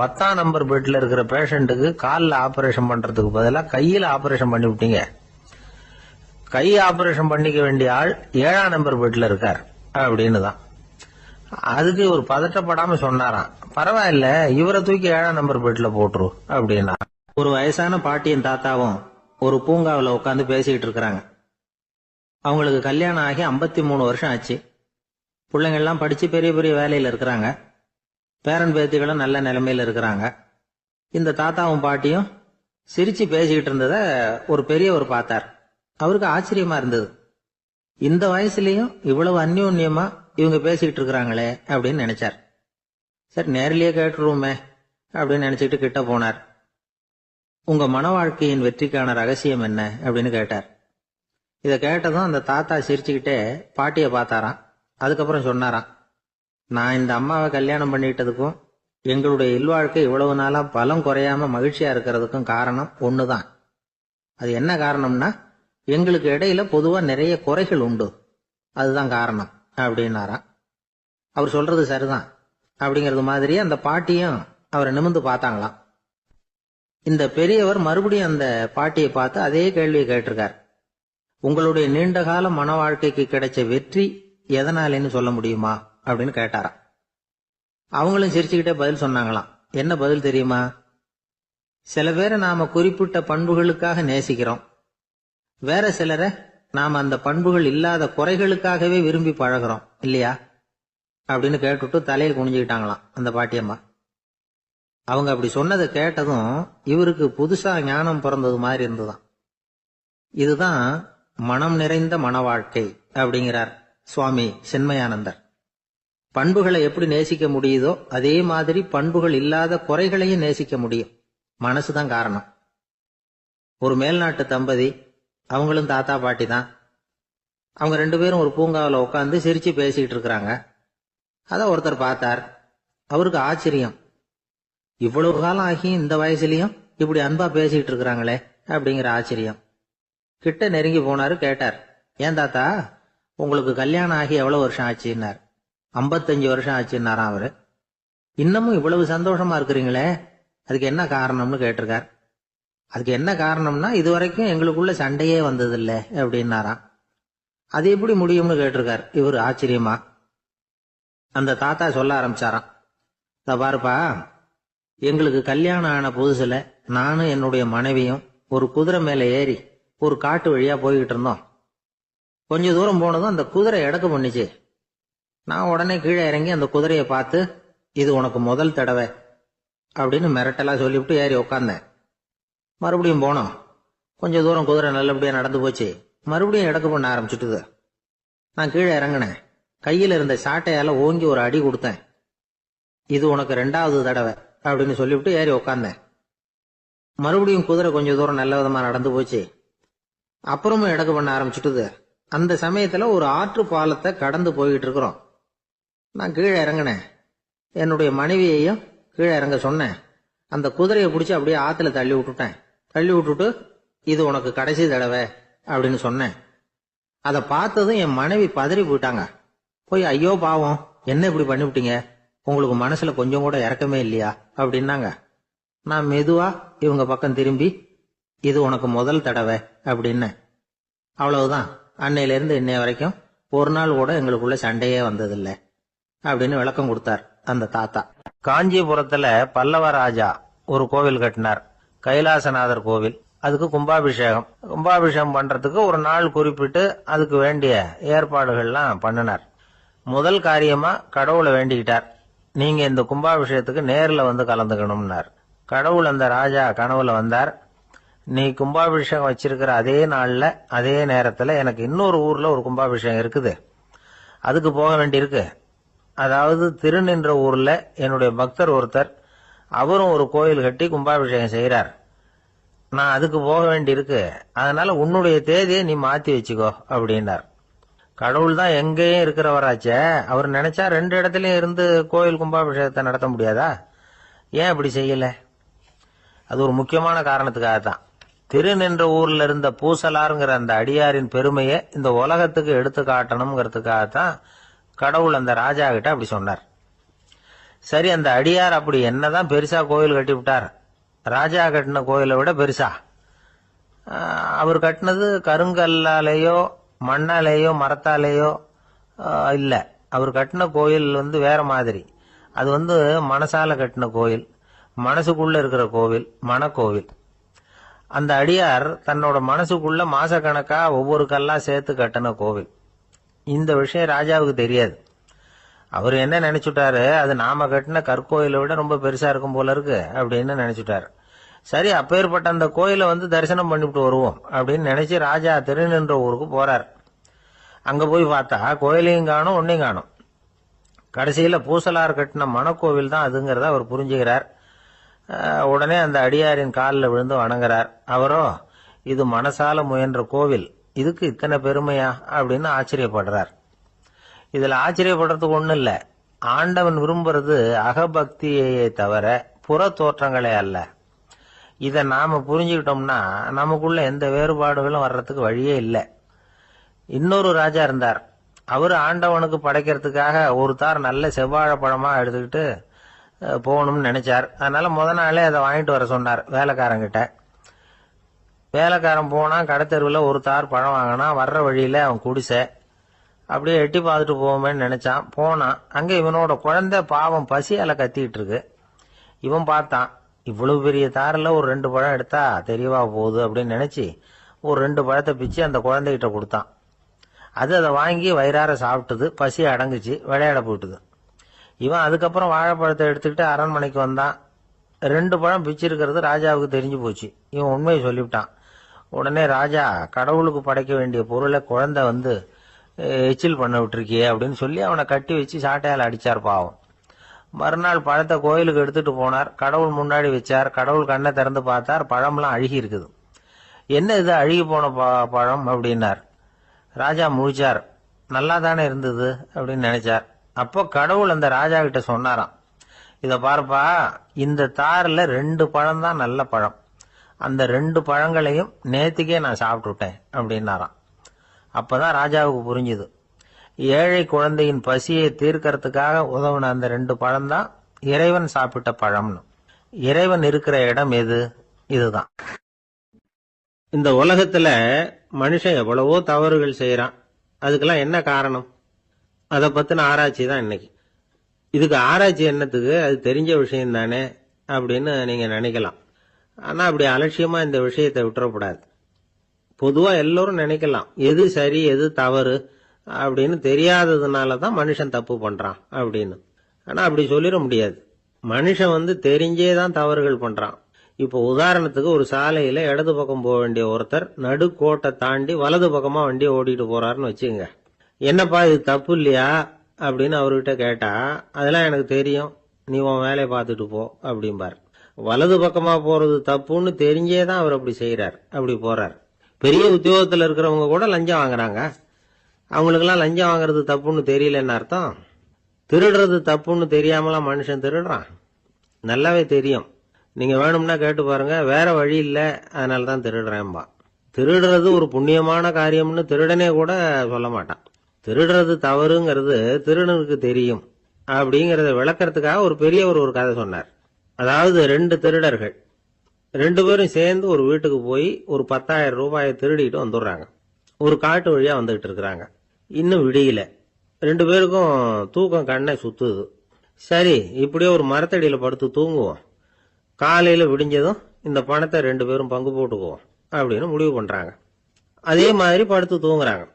S1: 10ஆம் நம்பர் பெட்ல இருக்கிற பேஷண்ட்டுக்கு காலில் ஆபரேஷன் பண்றதுக்கு பதிலாக கையில ஆபரேஷன் பண்ணி விட்டீங்க. கை ஆபரேஷன் பண்ணிக்க வேண்டிய ஆள் 7ஆம் நம்பர் பெட்ல இருக்கார் அப்படின்னு தான். அதுக்கு ஒரு பதட்டப்படாம சொன்னாராம், பரவாயில்ல, இவரை தூக்கி 7ஆம் நம்பர் பெட்ல போட்டுரு அப்படின்னா. ஒரு வயசான பாட்டியின் தாத்தாவும் ஒரு பூங்காவில் உட்காந்து பேசிக்கிட்டு இருக்கிறாங்க. அவங்களுக்கு கல்யாணம் ஆகி 53 வருஷம் ஆச்சு. பிள்ளைங்கள்லாம் படிச்சு பெரிய பெரிய வேலையில இருக்கிறாங்க. பேரன் பேத்திகளும் நல்ல நிலைமையில இருக்கிறாங்க. இந்த தாத்தாவும் பாட்டியும் சிரிச்சு பேசிக்கிட்டு இருந்தத ஒரு பெரியவர் பார்த்தார். அவருக்கு ஆச்சரியமா இருந்தது. இந்த வயசுலயும் இவ்வளவு அந்யோன்யமா இவங்க பேசிக்கிட்டு இருக்கிறாங்களே அப்படின்னு நினைச்சார். சரி, நேரிலேயே கேட்டுருவோமே அப்படின்னு நினைச்சுக்கிட்டு கிட்ட போனார். உங்க மன வாழ்க்கையின் வெற்றிக்கான ரகசியம் என்ன அப்படின்னு கேட்டார். இதை கேட்டதும் அந்த தாத்தா சிரிச்சுக்கிட்டே பாட்டியை பார்த்தாராம். அதுக்கப்புறம் சொன்னாராம், நான் இந்த அம்மாவை கல்யாணம் பண்ணிட்டதுக்கும் எங்களுடைய இல்வாழ்க்கை இவ்வளவு நாளா பலம் குறையாம மகிழ்ச்சியா இருக்கிறதுக்கும் காரணம் ஒண்ணுதான். அது என்ன காரணம்னா, எங்களுக்கு இடையில பொதுவா நிறைய குறைகள் உண்டு, அதுதான் காரணம் அப்படின்னாராம். அவர் சொல்றது சரிதான் அப்படிங்கிறது மாதிரி அந்த பாட்டியும் அவரை நிமிர்ந்து பார்த்தாங்களாம். இந்த பெரியவர் மறுபடியும் அந்த பாட்டியை பார்த்து அதே கேள்வியை கேட்டிருக்கார். உங்களுடைய நீண்டகால மன வாழ்க்கைக்கு கிடைச்ச வெற்றி எதனாலேன்னு சொல்ல முடியுமா அப்படின்னு கேட்டாராம். அவங்களும் சிரிச்சுக்கிட்டே பதில் சொன்னாங்களாம். என்ன பதில் தெரியுமா? சில பேரை நாம குறிப்பிட்ட பண்புகளுக்காக நேசிக்கிறோம், வேற சிலரை நாம அந்த பண்புகள் இல்லாத குறைகளுக்காகவே விரும்பி பழகிறோம் இல்லையா அப்படின்னு கேட்டுட்டு தலையில் குனிஞ்சுக்கிட்டாங்களாம் அந்த பாட்டியம்மா. அவங்க அப்படி சொன்னதை கேட்டதும் இவருக்கு புதுசா ஞானம் பிறந்தது மாதிரி இருந்துதான். இதுதான் மனம் நிறைந்த மன வாழ்க்கை அப்படிங்கிறார் சுவாமி சின்மயானந்தர். பண்புகளை எப்படி நேசிக்க முடியுதோ அதே மாதிரி பண்புகள் இல்லாத குறைகளையும் நேசிக்க முடியும். மனசுதான் காரணம். ஒரு மேல்நாட்டு தம்பதி, அவங்களும் தாத்தா பாட்டி தான். அவங்க 2 பேரும் ஒரு பூங்காவில் உட்காந்து சிரிச்சு பேசிக்கிட்டு இருக்கிறாங்க. அத ஒருத்தர் பார்த்தார். அவருக்கு ஆச்சரியம், இவ்வளவு காலம் ஆகி இந்த வயசுலயும் இப்படி அன்பா பேசிக்கிட்டு இருக்கிறாங்களே அப்படிங்கிற ஆச்சரியம். கிட்ட நெருங்கி போனாரு. கேட்டார், ஏன் தாத்தா, உங்களுக்கு கல்யாணம் ஆகி எவ்வளவு வருஷம் ஆச்சுன்னார். 55 வருஷம் ஆச்சுன்னாராம் அவரு. இன்னமும் இவ்வளவு சந்தோஷமா இருக்கிறீங்களே, அதுக்கு என்ன காரணம்னு கேட்டிருக்கார். அதுக்கு என்ன காரணம்னா, இதுவரைக்கும் எங்களுக்குள்ள சண்டையே வந்ததில்ல அப்படின்னாராம். அது எப்படி முடியும்னு கேட்டிருக்கார் இவர் ஆச்சரியமா. அந்த தாத்தா சொல்ல ஆரம்பிச்சாராம், பாருப்பா, எங்களுக்கு கல்யாணம் ஆன புதுசுல நானும் என்னுடைய மனைவியும் ஒரு குதிரை மேல ஏறி ஒரு காட்டு வழியா போய்கிட்டு இருந்தோம். கொஞ்ச தூரம் போனதும் அந்த குதிரை எடக்கு பண்ணிச்சு. நான் உடனே கீழே இறங்கி அந்த குதிரையை பார்த்து, இது உனக்கு முதல் தடவை அப்படின்னு மிரட்டலா சொல்லிவிட்டு ஏறி உக்காந்தேன். மறுபடியும் போனோம். கொஞ்ச தூரம் குதிரை நல்லபடியா நடந்து போச்சு. மறுபடியும் எடக்கு பண்ண ஆரம்பிச்சுட்டுது. நான் கீழே இறங்கினேன். கையில இருந்த சாட்டையால ஓங்கி ஒரு அடி கொடுத்தேன். இது உனக்கு 2வது தடவை அப்படின்னு சொல்லிவிட்டு ஏறி உக்காந்தேன். மறுபடியும் குதிரை கொஞ்ச தூரம் நல்ல விதமா நடந்து போச்சு. அப்புறமும் எடக்கு பண்ண ஆரம்பிச்சுட்டுது. அந்த சமயத்துல ஒரு ஆற்று பாலத்தை கடந்து போய்கிட்டு இருக்கிறோம். நான் கீழே இறங்கினேன். என்னுடைய மனைவியையும் கீழே இறங்க சொன்னேன். அந்த குதிரையை பிடிச்சி அப்படியே ஆத்துல தள்ளி விட்டுட்டேன். தள்ளி விட்டுட்டு, இது உனக்கு கடைசி தடவை அப்படின்னு சொன்னேன். அதை பார்த்ததும் என் மனைவி பதறி போயிட்டாங்க. போய், ஐயோ பாவம், என்ன இப்படி பண்ணிவிட்டீங்க, உங்களுக்கு மனசுல கொஞ்சம் கூட இறக்கமே இல்லையா அப்படின்னாங்க. நான் மெதுவா இவங்க பக்கம் திரும்பி, இது உனக்கு முதல் தடவை அப்படின்னு. அவ்வளவுதான், அன்னையில இருந்து இன்னைய வரைக்கும் ஒரு நாள் கூட எங்களுக்குள்ள சண்டையே வந்ததில்லை அப்படின்னு விளக்கம் கொடுத்தார் அந்த தாத்தா. காஞ்சிபுரத்துல பல்லவ ராஜா ஒரு கோவில் கட்டினார், கைலாசநாதர் கோவில். அதுக்கு கும்பாபிஷேகம் பண்றதுக்கு ஒரு நாள் குறிப்பிட்டு அதுக்கு வேண்டிய ஏற்பாடுகள்லாம் பண்ணினார். முதல் காரியமா கடவுளை வேண்டிக்கிட்டார், நீங்க இந்த கும்பாபிஷேகத்துக்கு நேர்ல வந்து கலந்துக்கணும்னார். கடவுள் அந்த ராஜா கனவுல வந்தார். நீ கும்பாபிஷேகம் வச்சிருக்கிற அதே நாள்ல அதே நேரத்துல எனக்கு இன்னொரு ஊர்ல ஒரு கும்பாபிஷேகம் இருக்குது, அதுக்கு போக வேண்டியிருக்கு. அதாவது திருநின்ற ஊர்ல என்னுடைய பக்தர் ஒருத்தர், அவரும் ஒரு கோயில் கட்டி கும்பாபிஷேகம் செய்யறார். நான் அதுக்கு போக வேண்டியிருக்கு, அதனால உன்னுடைய தேதியை நீ மாத்தி வச்சுக்கோ அப்படின்னார். கடவுள் தான் எங்கேயும் இருக்கிறவராச்சே, அவர் நினைச்சா 2 இடத்துலயும் இருந்து கோயில் கும்பாபிஷேகத்தை நடத்த முடியாதா? ஏன் அப்படி செய்யல? அது ஒரு முக்கியமான காரணத்துக்காகத்தான். திருநின்ற ஊர்ல இருந்த பூசலாருங்கிற அந்த அடியாரின் பெருமையை இந்த உலகத்துக்கு எடுத்து காட்டணுங்கிறதுக்காகத்தான் கடவுள் அந்த ராஜா கிட்ட அப்படி சொன்னார். சரி, அந்த அடியார் அப்படி என்னதான் பெருசா கோயில் கட்டி விட்டார்? ராஜா கட்டின கோயிலை விட பெருசா? அவர் கட்டினது கருங்கல்லாலேயோ மண்ணாலேயோ மரத்தாலேயோ இல்ல. அவர் கட்டின கோயில் வேற மாதிரி. அது மனசால கட்டின கோயில், மனசுக்குள்ள இருக்கிற கோவில், மனக்கோவில். அந்த அடியார் தன்னோட மனசுக்குள்ள மாசக்கணக்கா ஒவ்வொரு கல்லா சேர்த்து கட்டின கோவில். இந்த விஷயம் ராஜாவுக்கு தெரியாது. அவர் என்ன நினைச்சுட்டாரு, அது நாம கட்டின கற்கோயிலை விட ரொம்ப பெருசா இருக்கும் போல இருக்கு அப்படின்னு நினைச்சுட்டாரு. சரி, அப்பேற்பட்ட அந்த கோயிலை தரிசனம் பண்ணிவிட்டு வருவோம் அப்படின்னு நினைச்சு ராஜா திருநின்ற ஊருக்கு போறார். அங்க போய் பார்த்தா கோயிலையும் காணும், ஒன்னையும் காணும். கடைசியில பூசலார் கட்டின மனக்கோவில் தான் அதுங்கிறத அவர் புரிஞ்சுக்கிறார். உடனே அந்த அடியாரின் காலில் விழுந்து வணங்குறார். அவரோ, இது மனசால முயன்ற கோவில், இதுக்கு இத்தனை பெருமையா அப்படின்னு ஆச்சரியப்படுறார். இதுல ஆச்சரியப்படுறதுக்கு ஒண்ணும் இல்ல. ஆண்டவன் விரும்புறது அகபக்தியை தவிர புற தோற்றங்களே அல்ல. இத நாம புரிஞ்சுக்கிட்டோம்னா நமக்குள்ள எந்த வேறுபாடுகளும் வர்றதுக்கு வழியே இல்லை. இன்னொரு ராஜா இருந்தார். அவரு ஆண்டவனுக்கு படைக்கிறதுக்காக ஒரு தார் நல்ல செவ்வாழை பழமா எடுத்துக்கிட்டு போகணும்னு நினைச்சார். அதனால முத நாளே அதை வாங்கிட்டு வர சொன்னார் வேலைக்காரங்கிட்ட. வேலைக்காரன் போனா கடைத்தெருவில் ஒரு தார் பழம் வாங்கினா. வர்ற வழியில அவன் குடிசை, அப்படியே எட்டி பார்த்துட்டு போவோமேன்னு நினைச்சான். போனான். அங்க இவனோட குழந்தை பாவம் பசியால கத்திக்கிட்டு இருக்கு. இவன் பார்த்தான், இவ்வளவு பெரிய தாரில் ஒரு 2 பழம் எடுத்தா தெரியவா போகுது அப்படின்னு நினைச்சு ஒரு 2 பழத்தை பிச்சு அந்த குழந்தைகிட்ட கொடுத்தான். அது அதை வாங்கி வயிறார சாப்பிட்டது. பசி அடங்குச்சு, விளையாட போயிட்டுது. இவன் அதுக்கப்புறம் வாழைப்பழத்தை எடுத்துக்கிட்டு அரண்மனைக்கு வந்தான். 2 பழம் பிச்சிருக்கிறது ராஜாவுக்கு தெரிஞ்சு போச்சு. இவன் உண்மையை சொல்லிவிட்டான். உடனே ராஜா, கடவுளுக்கு படைக்க வேண்டிய பொருளை குழந்தை எச்சில் பண்ண விட்டுருக்கியே அப்படின்னு சொல்லி அவனை கட்டி வச்சு சாட்டையால் அடிச்சார் பாவம். மறுநாள் பழத்தை கோயிலுக்கு எடுத்துட்டு போனார். கடவுள் முன்னாடி வச்சார். கடவுள் கண்ணை திறந்து பார்த்தார், பழம்லாம் அழுகி இருக்குது. என்ன இது அழுகி போன பழம் அப்படின்னார். ராஜா முழிச்சார். நல்லா தானே இருந்தது அப்படின்னு நினைச்சார். அப்போ கடவுள் அந்த ராஜா கிட்ட சொன்னாராம், இத பாருப்பா, இந்த தாரில் 2 பழம் தான் நல்ல பழம், அந்த 2 பழங்களையும் நேத்திக்கே நான் சாப்பிட்டுட்டேன் அப்படின்னாராம். அப்பதான் ராஜாவுக்கு புரிஞ்சுது, ஏழை குழந்தையின் பசியை தீர்க்கறதுக்காக உதவுன அந்த 2 பழம் தான் இறைவன் சாப்பிட்ட பழம்னு. இறைவன் இருக்கிற இடம் எது? இதுதான். இந்த உலகத்துல மனுஷன் எவ்வளவோ தவறுகள் செய்யறான். அதுக்கெல்லாம் என்ன காரணம்? அதை பத்தின ஆராய்ச்சி தான் இன்னைக்கு. இதுக்கு ஆராய்ச்சி என்னத்துக்கு? அது தெரிஞ்ச விஷயம் தானே அப்படின்னு நீங்க நினைக்கலாம். ஆனா அப்படி அலட்சியமா இந்த விஷயத்தை விட்டுறக்கூடாது. பொதுவா எல்லோரும் நினைக்கலாம், எது சரி எது தவறு அப்படின்னு தெரியாததுனாலதான் மனுஷன் தப்பு பண்றான் அப்படின்னு. ஆனா அப்படி சொல்லிட முடியாது. மனுஷன் தெரிஞ்சே தான் தவறுகள் பண்றான். இப்போ உதாரணத்துக்கு ஒரு சாலையில இடது பக்கம் போக வேண்டிய ஒருத்தர் நடுக்கோட்டை தாண்டி வலது பக்கமா வண்டியை ஓட்டிட்டு போறாருன்னு வச்சுங்க. என்னப்பா இது தப்பு இல்லையா அப்படின்னு அவர்கிட்ட கேட்டா, அதெல்லாம் எனக்கு தெரியும், நீ உன் வேலையை பார்த்துட்டு போ அப்படிம்பார். வலது பக்கமா போறது தப்புன்னு தெரிஞ்சேதான் அவர் அப்படி செய்யறார், அப்படி போறார். பெரிய உத்தியோகத்துல இருக்கிறவங்க கூட லஞ்சம் வாங்குறாங்க. அவங்களுக்கெல்லாம் லஞ்சம் வாங்குறது தப்புன்னு தெரியலன்னு அர்த்தம். திருடுறது தப்புன்னு தெரியாமலாம் மனுஷன் திருடுறான். நல்லாவே தெரியும். நீங்க வேணும்னா கேட்டு பாருங்க, வேற வழி இல்ல அதனாலதான் திருடுறேன்பா. திருடுறது ஒரு புண்ணியமான காரியம்னு திருடனே கூட சொல்ல மாட்டான். திருடுறது தவறுங்கிறது திருடனுக்கு தெரியும் அப்படிங்கறத விளக்கறதுக்காக ஒரு பெரியவர் ஒரு கதை சொன்னார். அதாவது 2 திருடர்கள் 2 பேரும் சேர்ந்து ஒரு வீட்டுக்கு போய் ஒரு 10,000 ரூபாயை திருடிட்டு வந்துடுறாங்க. ஒரு காட்டு வழியா வந்துகிட்டு இருக்கிறாங்க. இன்னும் விடியல. 2 பேருக்கும் தூக்கம் கண்ணை சுத்துது. சரி, இப்படியே ஒரு மரத்தடியில படுத்து தூங்குவோம், காலையில விடிஞ்சதும் இந்த பணத்தை 2 பேரும் பங்கு போட்டுக்குவோம் அப்படின்னு முடிவு பண்றாங்க. அதே மாதிரி படுத்து தூங்குறாங்க.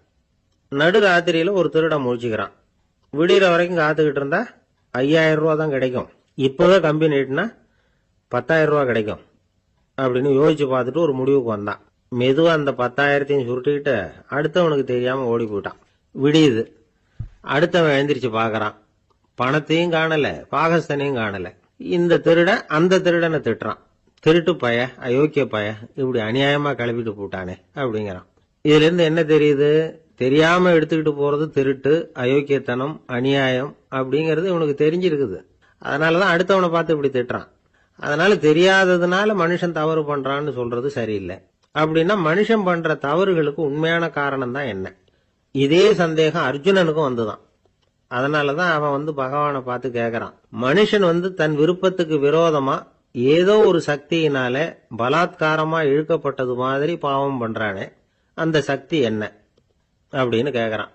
S1: நடு ராத்திரியில ஒரு திருடன் முழிச்சுக்கிறான். விடிகிற வரைக்கும் காத்துக்கிட்டு இருந்தா 5000 ரூபா தான் கிடைக்கும், இப்பவே கம்பி நீட்டினா 10,000 ரூபா கிடைக்கும் அப்படின்னு யோசிச்சு பார்த்துட்டு ஒரு முடிவுக்கு வந்தான். மெதுவா அந்த 10,000 சுருட்டிக்கிட்டு அடுத்தவனுக்கு தெரியாம ஓடி போயிட்டான். விடியுது. அடுத்தவன் எழுந்திரிச்சு பாக்குறான். பணத்தையும் காணல, பாகஸ்தனையும் காணல. இந்த திருடன் அந்த திருடனை திட்டுறான். திருட்டு பய, அயோக்கிய பய, இப்படி அநியாயமா கிளப்பிட்டு போட்டானே அப்படிங்கிறான். இதுல இருந்து என்ன தெரியுது? தெரியாம எடுத்துக்கிட்டு போறது திருட்டு, அயோக்கியத்தனம், அநியாயம் அப்படிங்கறது இவனுக்கு தெரிஞ்சிருக்குது. அதனாலதான் அடுத்தவனை பார்த்து இப்படி திட்டுறான். அதனால தெரியாததுனால மனுஷன் தவறு பண்றான்னு சொல்றது சரியில்லை. அப்படின்னா மனுஷன் பண்ற தவறுகளுக்கு உண்மையான காரணம் தான் என்ன? இதே சந்தேகம் அர்ஜுனனுக்கும் வந்துதான். அதனாலதான் அவன் பகவானை பார்த்து கேக்குறான். மனுஷன் தன் விருப்பத்துக்கு விரோதமா ஏதோ ஒரு சக்தியினால பலாத்காரமா இழுக்கப்பட்டது மாதிரி பாவம் பண்றானே, அந்த சக்தி என்ன அப்படின்னு கேக்குறான்.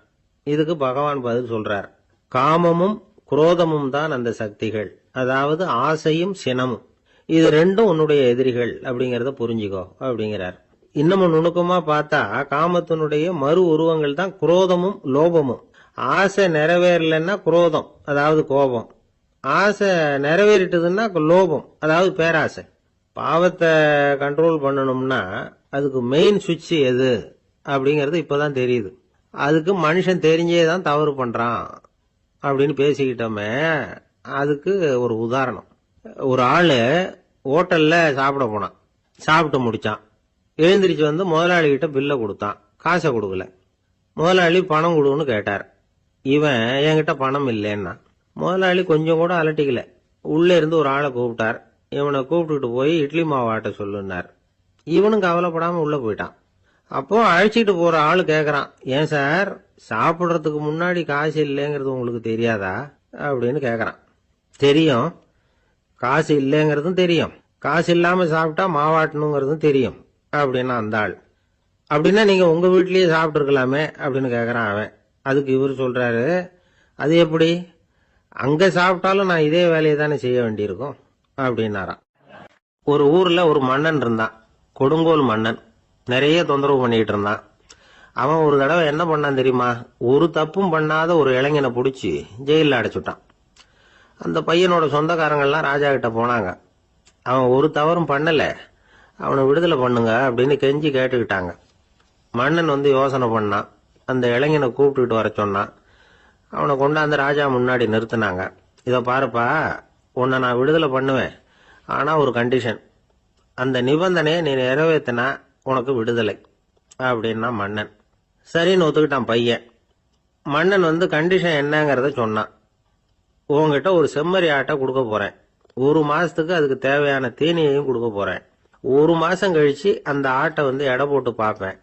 S1: இதுக்கு பகவான் பதில் சொல்றார். காமமும் குரோதமும் தான் அந்த சக்திகள், அதாவது ஆசையும் சினமும். இது ரெண்டும் உன்னுடைய எதிரிகள் அப்படிங்கறத புரிஞ்சுக்கோ அப்படிங்கிறார். இன்னமும் நுணுக்கமா பார்த்தா காமத்தினுடைய மறு உருவங்கள் தான் குரோதமும் லோபமும். ஆசை நிறைவேறலன்னா குரோதம், அதாவது கோபம். ஆசை நிறைவேறிட்டதுன்னா லோபம், அதாவது பேராசை. பாவத்தை கண்ட்ரோல் பண்ணணும்னா அதுக்கு மெயின் சுவிட்ச் எது அப்படிங்கறது இப்பதான் தெரியுது. அதுக்கு மனுஷன் தெரிஞ்சே தான் தவறு பண்றான் அப்படின்னு பேசிக்கிட்டோமே. அதுக்கு ஒரு உதாரணம். ஒரு ஆளு ஹோட்டல்ல சாப்பிட போனான். சாப்பிட்டு முடிச்சான். எழுந்திரிச்சு முதலாளி கிட்ட பில்ல கொடுத்தான். காசை கொடுக்கல. முதலாளி பணம் கொடுன்னு கேட்டார். இவன் என்கிட்ட பணம் இல்லைன்னா. முதலாளி கொஞ்சம் கூட அலட்டிக்கல. உள்ள இருந்து ஒரு ஆளை கூப்பிட்டார். இவனை கூப்பிட்டுட்டு போய் இட்லி மாவு ஆட்ட சொல்லுனார். இவனும் கவலைப்படாம உள்ள போயிட்டான். அப்போ அழைச்சிட்டு போற ஆளு கேக்குறான், ஏன் சார் சாப்பிடுறதுக்கு முன்னாடி காசு இல்லைங்கிறது உங்களுக்கு தெரியாதா அப்படின்னு கேக்குறான். தெரியும், காசு இல்லைங்கிறதும் தெரியும், காசு இல்லாம சாப்பிட்டா மாவாட்டணுங்கிறதும் தெரியும் அப்படின்னா அந்த ஆள். அப்படின்னா நீங்க உங்க வீட்லயே சாப்பிட்டு இருக்கலாமே அப்படின்னு கேக்குறான் அவன். அதுக்கு இவர் சொல்றாரு, அது எப்படி? அங்க சாப்பிட்டாலும் நான் இதே வேலையை தானே செய்ய வேண்டியிருக்கும் அப்படின்னாராம். ஒரு ஊர்ல ஒரு மன்னன் இருந்தான், கொடுங்கோல் மன்னன். நிறைய தொந்தரவு பண்ணிட்டு இருந்தான். அவன் ஒரு தடவை என்ன பண்ணான் தெரியுமா? ஒரு தப்பும் பண்ணாத ஒரு இளைஞனை பிடிச்சி ஜெயில அடைச்சுட்டான். அந்த பையனோட சொந்தக்காரங்கள்லாம் ராஜா கிட்ட போனாங்க. அவன் ஒரு தவறும் பண்ணல, அவனை விடுதலை பண்ணுங்க அப்படின்னு கெஞ்சி கேட்டுக்கிட்டாங்க. மன்னன் யோசனை பண்ணான். அந்த இளைஞனை கூப்பிட்டுட்டு வர சொன்னான். அவனை கொண்டாந்து ராஜா முன்னாடி நிறுத்தினாங்க. இதை பாருப்பா, உன்னை நான் விடுதலை பண்ணுவேன், ஆனா ஒரு கண்டிஷன். அந்த நிபந்தனையை நீ நிறைவேற்றினா உனக்கு விடுதலை அப்படின்னா மன்னன். சரின்னு ஒத்துக்கிட்டான் பையன். மன்னன் கண்டிஷன் என்னங்கிறத சொன்னான். உங்ககிட்ட ஒரு செம்மறி ஆட்டை கொடுக்க போறேன். 1 மாசத்துக்கு அதுக்கு தேவையான தீனியையும் கொடுக்க போறேன். 1 மாசம் கழிச்சு அந்த ஆட்டை எடை போட்டு பார்ப்பேன்.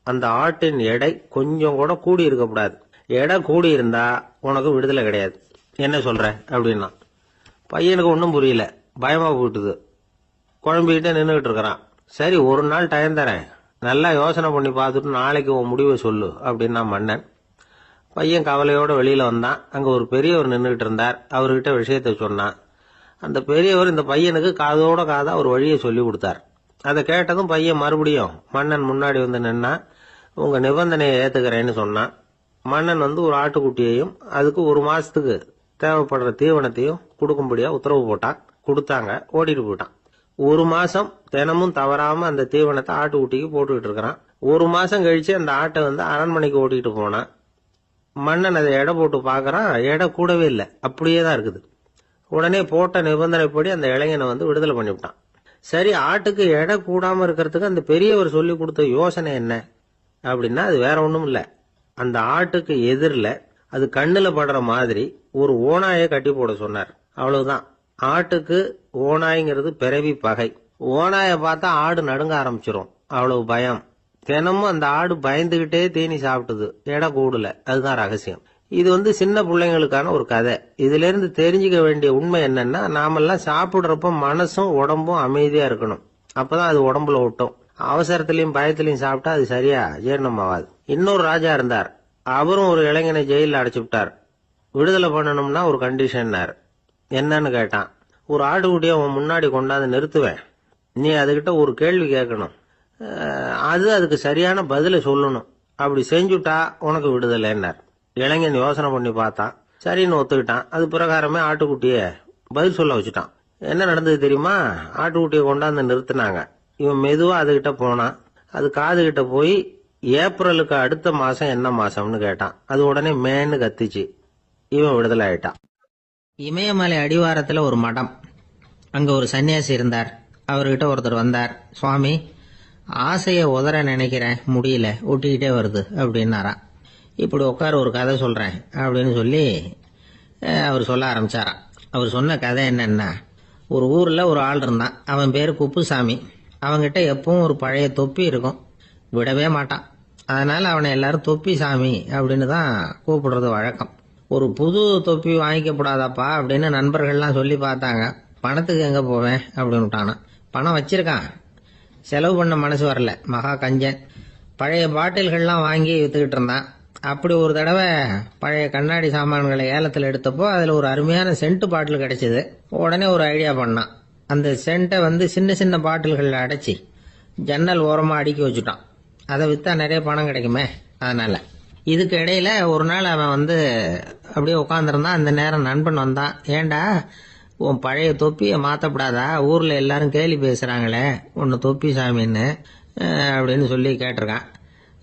S1: அந்த ஆட்டின் எடை கொஞ்சம் கூட கூடி இருக்கக்கூடாது. எடை கூடி இருந்தா உனக்கு விடுதலை கிடையாது. என்ன சொல்ற அப்படின்னா. பையனுக்கு ஒன்றும் புரியல, பயமா போட்டுது. குழம்பிக்கிட்டே நின்றுகிட்டு இருக்கிறான். சரி, ஒரு நாள் டைம் தரேன், நல்லா யோசனை பண்ணி பார்த்துட்டு நாளைக்கு உன் முடிவை சொல்லு அப்படின்னா மன்னன். பையன் கவலையோட வெளியில வந்தான். அங்க ஒரு பெரியவர் நின்றுகிட்டு இருந்தார். அவர்கிட்ட விஷயத்த சொன்னான். அந்த பெரியவர் இந்த பையனுக்கு காதோட காதா ஒரு வழியை சொல்லி கொடுத்தார். அதை கேட்டதும் பையன் மறுபடியும் மன்னன் முன்னாடி நின்னா, உங்க நிபந்தனையை ஏத்துக்கிறேன்னு சொன்னான். மன்னன் ஒரு ஆட்டுக்குட்டியையும் அதுக்கு 1 மாசத்துக்கு தேவைப்படுற தீவனத்தையும் கொடுக்கும்படியா உத்தரவு போட்டான். கொடுத்தாங்க. ஓடிட்டு போயிட்டான். 1 மாசம் தினமும் தவறாம அந்த தீவனத்தை ஆட்டுக்குட்டிக்கு போட்டுக்கிட்டு இருக்கிறான். 1 மாசம் கழிச்சு அந்த ஆட்டை அரண்மனைக்கு ஓட்டிட்டு போனான். மன்னன் அதை எடை போட்டு பாக்குறான். எடை கூடவே இல்லை, அப்படியே தான் இருக்குது. உடனே போட்ட நிபந்தனைப்படி அந்த இளைஞனை விடுதலை பண்ணிவிட்டான். சரி, ஆட்டுக்கு எடை கூடாம இருக்கிறதுக்கு அந்த பெரியவர் சொல்லி கொடுத்த யோசனை என்ன அப்படின்னா, அது வேற ஒண்ணும் இல்ல. அந்த ஆட்டுக்கு எதிரில் அது கண்ணுல படுற மாதிரி ஒரு ஓநாயை கட்டி போட சொன்னார். அவ்வளவுதான். ஆட்டுக்கு ஓநாய்ங்கிறது பிறவி பகை. ஓநாயை பார்த்தா ஆடு நடுங்க ஆரம்பிச்சிரும், அவ்வளவு பயம். தினமும் அந்த ஆடு பயந்துகிட்டே தீனி சாப்பிட்டுது, எடை கூடல. அதுதான் ரகசியம். இது சின்ன பிள்ளைங்களுக்கான ஒரு கதை. இதுல இருந்து தெரிஞ்சுக்க வேண்டிய உண்மை என்னன்னா, நாமெல்லாம் சாப்பிடுறப்ப மனசும் உடம்பும் அமைதியா இருக்கணும். அப்பதான் அது உடம்புல ஒட்டும். அவசரத்திலையும் பயத்திலையும் சாப்பிட்டா அது சரியா ஜீரணம் ஆகாது. இன்னொரு ராஜா இருந்தார். அவரும் ஒரு இளைஞனை ஜெயில அடைச்சு விட்டார். விடுதலை பண்ணணும்னா ஒரு கண்டிஷன்னார். என்னன்னு கேட்டான். ஒரு ஆட்டுக்குட்டியை அவன் முன்னாடி கொண்டாந்து நிறுத்துவேன், நீ அதுகிட்ட ஒரு கேள்வி கேட்கணும், அதுக்கு சரியான பதில சொல்லணும். அப்படி செஞ்சுட்டா உனக்கு விடுதலைன்னார். இளைஞன் யோசனை பண்ணி பார்த்தான். சரின்னு ஒத்துக்கிட்டான். அது பிரகாரமே ஆட்டுக்குட்டிய பதில் சொல்ல வச்சுட்டான். என்ன நடந்தது தெரியுமா? ஆட்டுக்குட்டியை கொண்டாந்து நிறுத்தினாங்க. இவன் மெதுவா அதுகிட்ட போனான். அது காது கிட்ட போய் ஏப்ரலுக்கு அடுத்த மாசம் என்ன மாசம்னு கேட்டான். அது உடனே மேன்னு கத்திச்சு. இவன் விடுதலை ஆயிட்டான். இமயமலை அடிவாரத்துல ஒரு மடம். அங்க ஒரு சன்னியாசி இருந்தார். அவர்கிட்ட ஒருத்தர் வந்தார். சுவாமி, ஆசைய உதற நினைக்கிறேன், முடியல, ஒட்டிக்கிட்டே வருது அப்படின்னாராம். இப்படி உட்கார, ஒரு கதை சொல்றேன் அப்படின்னு சொல்லி அவர் சொல்ல ஆரம்பிச்சாராம். அவர் சொன்ன கதை என்னன்னா, ஒரு ஊர்ல ஒரு ஆள் இருந்தான். அவன் பேரு குப்புசாமி. அவன்கிட்ட எப்பவும் ஒரு பழைய தொப்பி இருக்கும், விடவே மாட்டான். அதனால அவனை எல்லாரும் தொப்பி சாமி அப்படின்னு தான் கூப்பிடுறது வழக்கம். ஒரு புது தொப்பி வாங்கிக்கப்படாதாப்பா அப்படின்னு நண்பர்கள்லாம் சொல்லி பார்த்தாங்க. பணத்துக்கு எங்க போவேன் அப்படின்னு விட்டானா. பணம் வச்சிருக்கான், செலவு பண்ண மனசு வரல, மகா கஞ்சன். பழைய பாட்டில்கள்லாம் வாங்கி வித்துக்கிட்டு இருந்தான். அப்படி ஒரு தடவை பழைய கண்ணாடி சாமான்களை ஏலத்தில் எடுத்தப்போ அதில் ஒரு அருமையான சென்ட் பாட்டில் கிடைச்சது. உடனே ஒரு ஐடியா பண்ணான். அந்த சென்ட்டை சின்ன சின்ன பாட்டில்களில் அடைச்சி ஜன்னல் ஓரமாக அடுக்கி வச்சுட்டான். அதை விற்றா நிறைய பணம் கிடைக்குமே, அதனால. இதுக்கு இடையில ஒரு நாள் அவன் அப்படியே உட்காந்துருந்தான். அந்த நேரம் நண்பன் வந்தான். ஏண்டா, உன் பழைய தொப்பியை மாற்றப்படாதா? ஊரில் எல்லாரும் கேலி பேசுகிறாங்களே உன்னை தொப்பி சாமின்னு அப்படின்னு சொல்லி கேட்டிருக்கான்.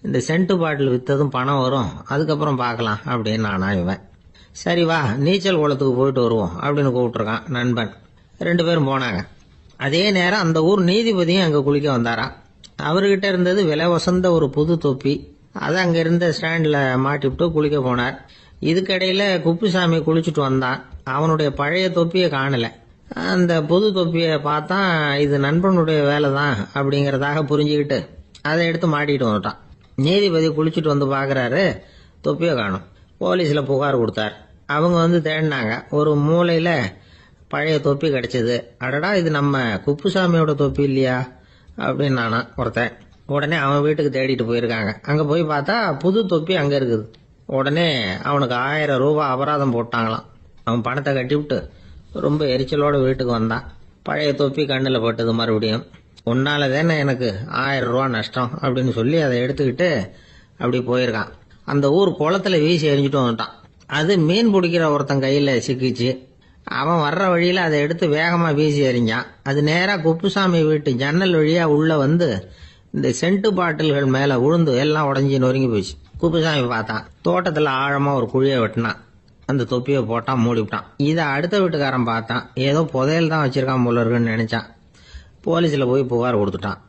S1: இந்த சென்ட்டு பாட்டில் விற்றதும் பணம் வரும், அதுக்கப்புறம் பார்க்கலாம் அப்படின்னு நானா இவன். சரி வா, நீச்சல் குளத்துக்கு போயிட்டு வருவோம் அப்படின்னு கூப்பிட்டுருக்கான் நண்பன். 2 பேரும் போனாங்க. அதே நேரம் அந்த ஊர் நீதிபதியும் அங்கே குளிக்க வந்தாராம். அவர்கிட்ட இருந்தது விலை வசந்த ஒரு புது தொப்பி. அதை அங்கே இருந்த ஸ்டாண்டில் மாட்டிவிட்டு குளிக்க போனார். இதுக்கிடையில குப்புசாமி குளிச்சுட்டு வந்தான். அவனுடைய பழைய தொப்பியை காணல. அந்த புது தொப்பியை பார்த்தா இது நண்பனுடைய வேலை தான் அப்படிங்கிறதாக புரிஞ்சுக்கிட்டு அதை எடுத்து மாட்டிட்டு வந்துட்டான். நீதிபதி குளிச்சுட்டு வந்து பார்க்குறாரு, தொப்பியை காணும். போலீஸில் புகார் கொடுத்தார். அவங்க தேடினாங்க. ஒரு மூலையில் பழைய தொப்பி கிடைச்சது. அடடா, இது நம்ம குப்புசாமியோட தொப்பி இல்லையா அப்படின்னு நானா ஒருத்தன். உடனே அவன் வீட்டுக்கு தேடிட்டு போயிருக்காங்க. அங்கே போய் பார்த்தா புது தொப்பி அங்கே இருக்குது. உடனே அவனுக்கு 1000 ரூபாய் அபராதம் போட்டாங்களாம். அவன் பணத்தை கட்டிவிட்டு ரொம்ப எரிச்சலோட வீட்டுக்கு வந்தான். பழைய தொப்பி கண்ணில் பட்டது. மறுபடியும், உன்னால தானே எனக்கு 1000 ரூபா நஷ்டம் அப்படின்னு சொல்லி அதை எடுத்துக்கிட்டு அப்படி போயிருக்கான். அந்த ஊர் குளத்துல வீசி எரிஞ்சிட்டு வந்துட்டான். அது மீன் பிடிக்கிற ஒருத்தன் கையில் சிக்கிச்சு. அவன் வர்ற வழியில் அதை எடுத்து வேகமாக வீசி எறிஞ்சான். அது நேராக குப்புசாமி வீட்டு ஜன்னல் வழியாக உள்ள இந்த சென்ட்டு பாட்டில்கள் மேலே விழுந்து எல்லாம் உடஞ்சி நொறுங்கி போச்சு. குப்புசாமி பார்த்தான். தோட்டத்தில் ஆழமாக ஒரு குழியை வெட்டினான். அந்த தொப்பியை போட்டான், மூடிவிட்டான். இதை அடுத்த வீட்டுக்காரன் பார்த்தான். ஏதோ புதையல் தான் வச்சிருக்கான் போல இருக்குன்னு நினைச்சான். போலீஸில் போய் புகார் கொடுத்துட்டான்.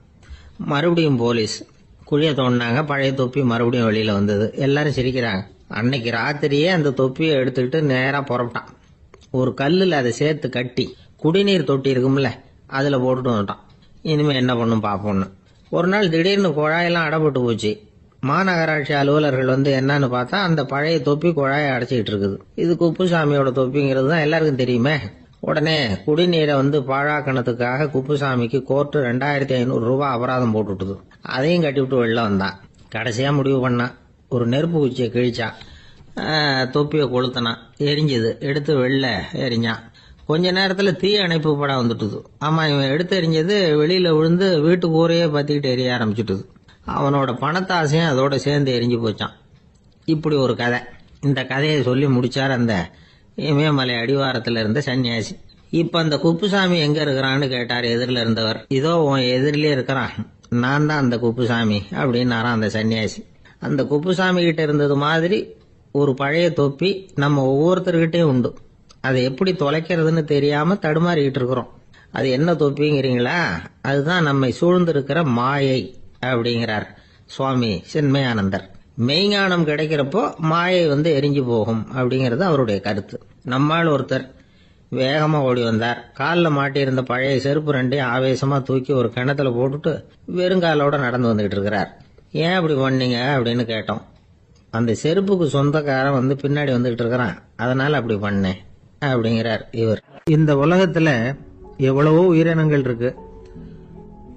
S1: மறுபடியும் போலீஸ் குழியை தோண்டினாங்க. பழைய தொப்பி மறுபடியும் வெளியில் வந்தது. எல்லாரும் சிரிக்கிறாங்க. அன்னைக்கு ராத்திரியே அந்த தொப்பியை எடுத்துக்கிட்டு நேராக புறப்பட்டான். ஒரு கல்லில் அதை சேர்த்து கட்டி குடிநீர் தொட்டி இருக்கும்ல, அதில் போட்டுட்டு வந்துட்டான். இனிமேல் என்ன பண்ணும் பார்ப்போம்னு. ஒரு நாள் திடீர்னு குழாயெல்லாம் அடைப்பட்டு போச்சு. மாநகராட்சி அலுவலர்கள் என்னன்னு பார்த்தா அந்த பழைய தொப்பி குழாயை அடைச்சிக்கிட்டு இருக்குது. இது குப்புசாமியோட தொப்பிங்கிறது தான் எல்லாருக்கும் தெரியுமே. உடனே குடிநீரை பாழாக்கணத்துக்காக குப்புசாமிக்கு கோர்ட்டு 2500 ரூபாய் அபராதம் போட்டுட்டுது. அதையும் கட்டிவிட்டு வெளில வந்தான். கடைசியா முடிவு பண்ணான். ஒரு நெருப்பு குச்சியை கிழிச்சான். தொப்பியை கொளுத்தினான். எரிஞ்சது. எடுத்து வெளில எரிஞ்சான். கொஞ்ச நேரத்துல தீ அணைப்பு படம் வந்துட்டுது. ஆமா, இவன் எடுத்து எரிஞ்சது வெளியில விழுந்து வீட்டு கூரையே பத்திக்கிட்டு எரிய ஆரம்பிச்சுட்டுது. அவனோட பணத்தாசையும் அதோட சேர்ந்து எரிஞ்சு போச்சான். இப்படி ஒரு கதை. இந்த கதையை சொல்லி முடிச்சார் அந்த இமயமலை அடிவாரத்துல இருந்த சன்னியாசி. இப்ப அந்த குப்புசாமி எங்க இருக்கிறான்னு கேட்டார் எதிரில இருந்தவர். இதோ உன் எதிரிலே இருக்கிறான், நான் தான் அந்த குப்புசாமி அப்படின்னாராம் அந்த சன்னியாசி. அந்த குப்புசாமி கிட்ட இருந்தது மாதிரி ஒரு பழைய தொப்பி நம்ம ஒவ்வொருத்தர்கிட்டையும் உண்டு. அதை எப்படி தொலைக்கிறதுன்னு தெரியாம தடுமாறிக்கிட்டு இருக்கிறோம். அது என்ன தொப்பிங்கிறீங்களா? அதுதான் நம்மை சூழ்ந்திருக்கிற மாயை அப்படிங்கிறார் சுவாமி சின்மயானந்தர். மெய்ஞானம் கிடைக்கிறப்போ மாயை எரிஞ்சு போகும் அப்படிங்கிறது அவருடைய கருத்து. நம்மால் ஒருத்தர் வேகமா ஓடி வந்தார். காலில் மாட்டியிருந்த பழைய செருப்பு 2 ஆவேசமா தூக்கி ஒரு கிணத்துல போட்டுட்டு வெறுங்காலோட நடந்து வந்துகிட்டு இருக்கிறார். ஏன் அப்படி பண்ணீங்க அப்படின்னு கேட்டோம். அந்த செருப்புக்கு சொந்தக்காரன் பின்னாடி வந்துகிட்டு இருக்கிறான், அதனால அப்படி பண்ணேன் அப்படிங்கிறார் இவர். இந்த உலகத்துல எவ்வளவோ உயிரினங்கள் இருக்கு.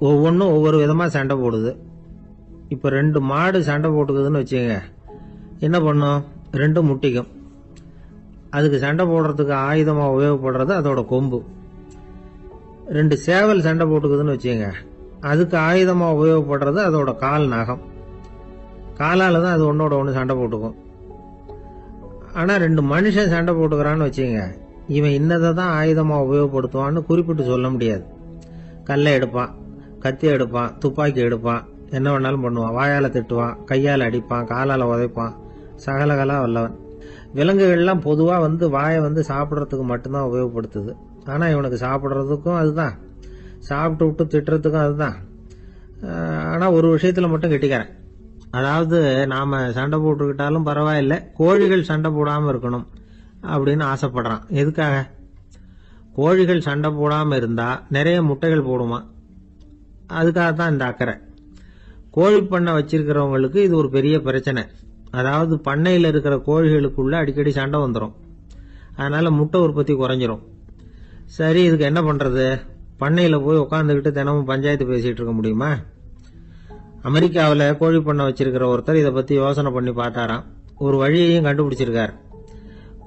S1: ஒவ்வொன்றும் ஒவ்வொரு விதமா சண்டை போடுது. இப்ப 2 மாடு சண்டை போட்டுக்குதுன்னு வச்சுங்க, என்ன பண்ணும்? 2 முட்டிக்கும். அதுக்கு சண்டை போடுறதுக்கு ஆயுதமா உபயோகப்படுறது அதோட கொம்பு. 2 சேவல் சண்டை போட்டுக்குதுன்னு வச்சுங்க, அதுக்கு ஆயுதமா உபயோகப்படுறது அதோட கால் நகம். காலால தான் அது ஒன்னோட ஒன்று சண்டை போட்டுக்கும். ஆனால் 2 மனுஷன் சண்டை போட்டுக்கிறான்னு வச்சுங்க, இவன் இன்னதை தான் ஆயுதமாக உபயோகப்படுத்துவான்னு குறிப்பிட்டு சொல்ல முடியாது. கல்லை எடுப்பான், கத்தி எடுப்பான், துப்பாக்கி எடுப்பான், என்ன வேணாலும் பண்ணுவான். வாயால் திட்டுவான், கையால் அடிப்பான், காலால் உதைப்பான், சகலகலா வல்லவன். விலங்குகள்லாம் பொதுவாக வாயை சாப்பிட்றதுக்கு மட்டும்தான் உபயோகப்படுத்துது. ஆனால் இவனுக்கு சாப்பிட்றதுக்கும் அதுதான், சாப்பிட்டு விட்டு திட்டுறதுக்கும் அதுதான். ஆனால் ஒரு விஷயத்தில் மட்டும் கெட்டிக்கிறேன். அதாவது நாம் சண்டை போட்டுக்கிட்டாலும் பரவாயில்ல, கோழிகள் சண்டை போடாமல் இருக்கணும் அப்படின்னு ஆசைப்படுறான். எதுக்காக? கோழிகள் சண்டை போடாமல் இருந்தால் நிறைய முட்டைகள் போடுமா, அதுக்காகத்தான் இந்த அக்கறை. கோழி பண்ணை வச்சிருக்கிறவங்களுக்கு இது ஒரு பெரிய பிரச்சனை. அதாவது பண்ணையில் இருக்கிற கோழிகளுக்குள்ள அடிக்கடி சண்டை வந்துடும். அதனால முட்டை உற்பத்தி குறைஞ்சிரும். சரி, இதுக்கு என்ன பண்றது? பண்ணையில் போய் உட்காந்துக்கிட்டு தினமும் பஞ்சாயத்து பேசிட்டு இருக்க முடியுமா? அமெரிக்காவில் கோழி பண்ணை வச்சிருக்கிற ஒருத்தர் இதை பற்றி யோசனை பண்ணி பார்த்தாராம். ஒரு வழியையும் கண்டுபிடிச்சிருக்கார்.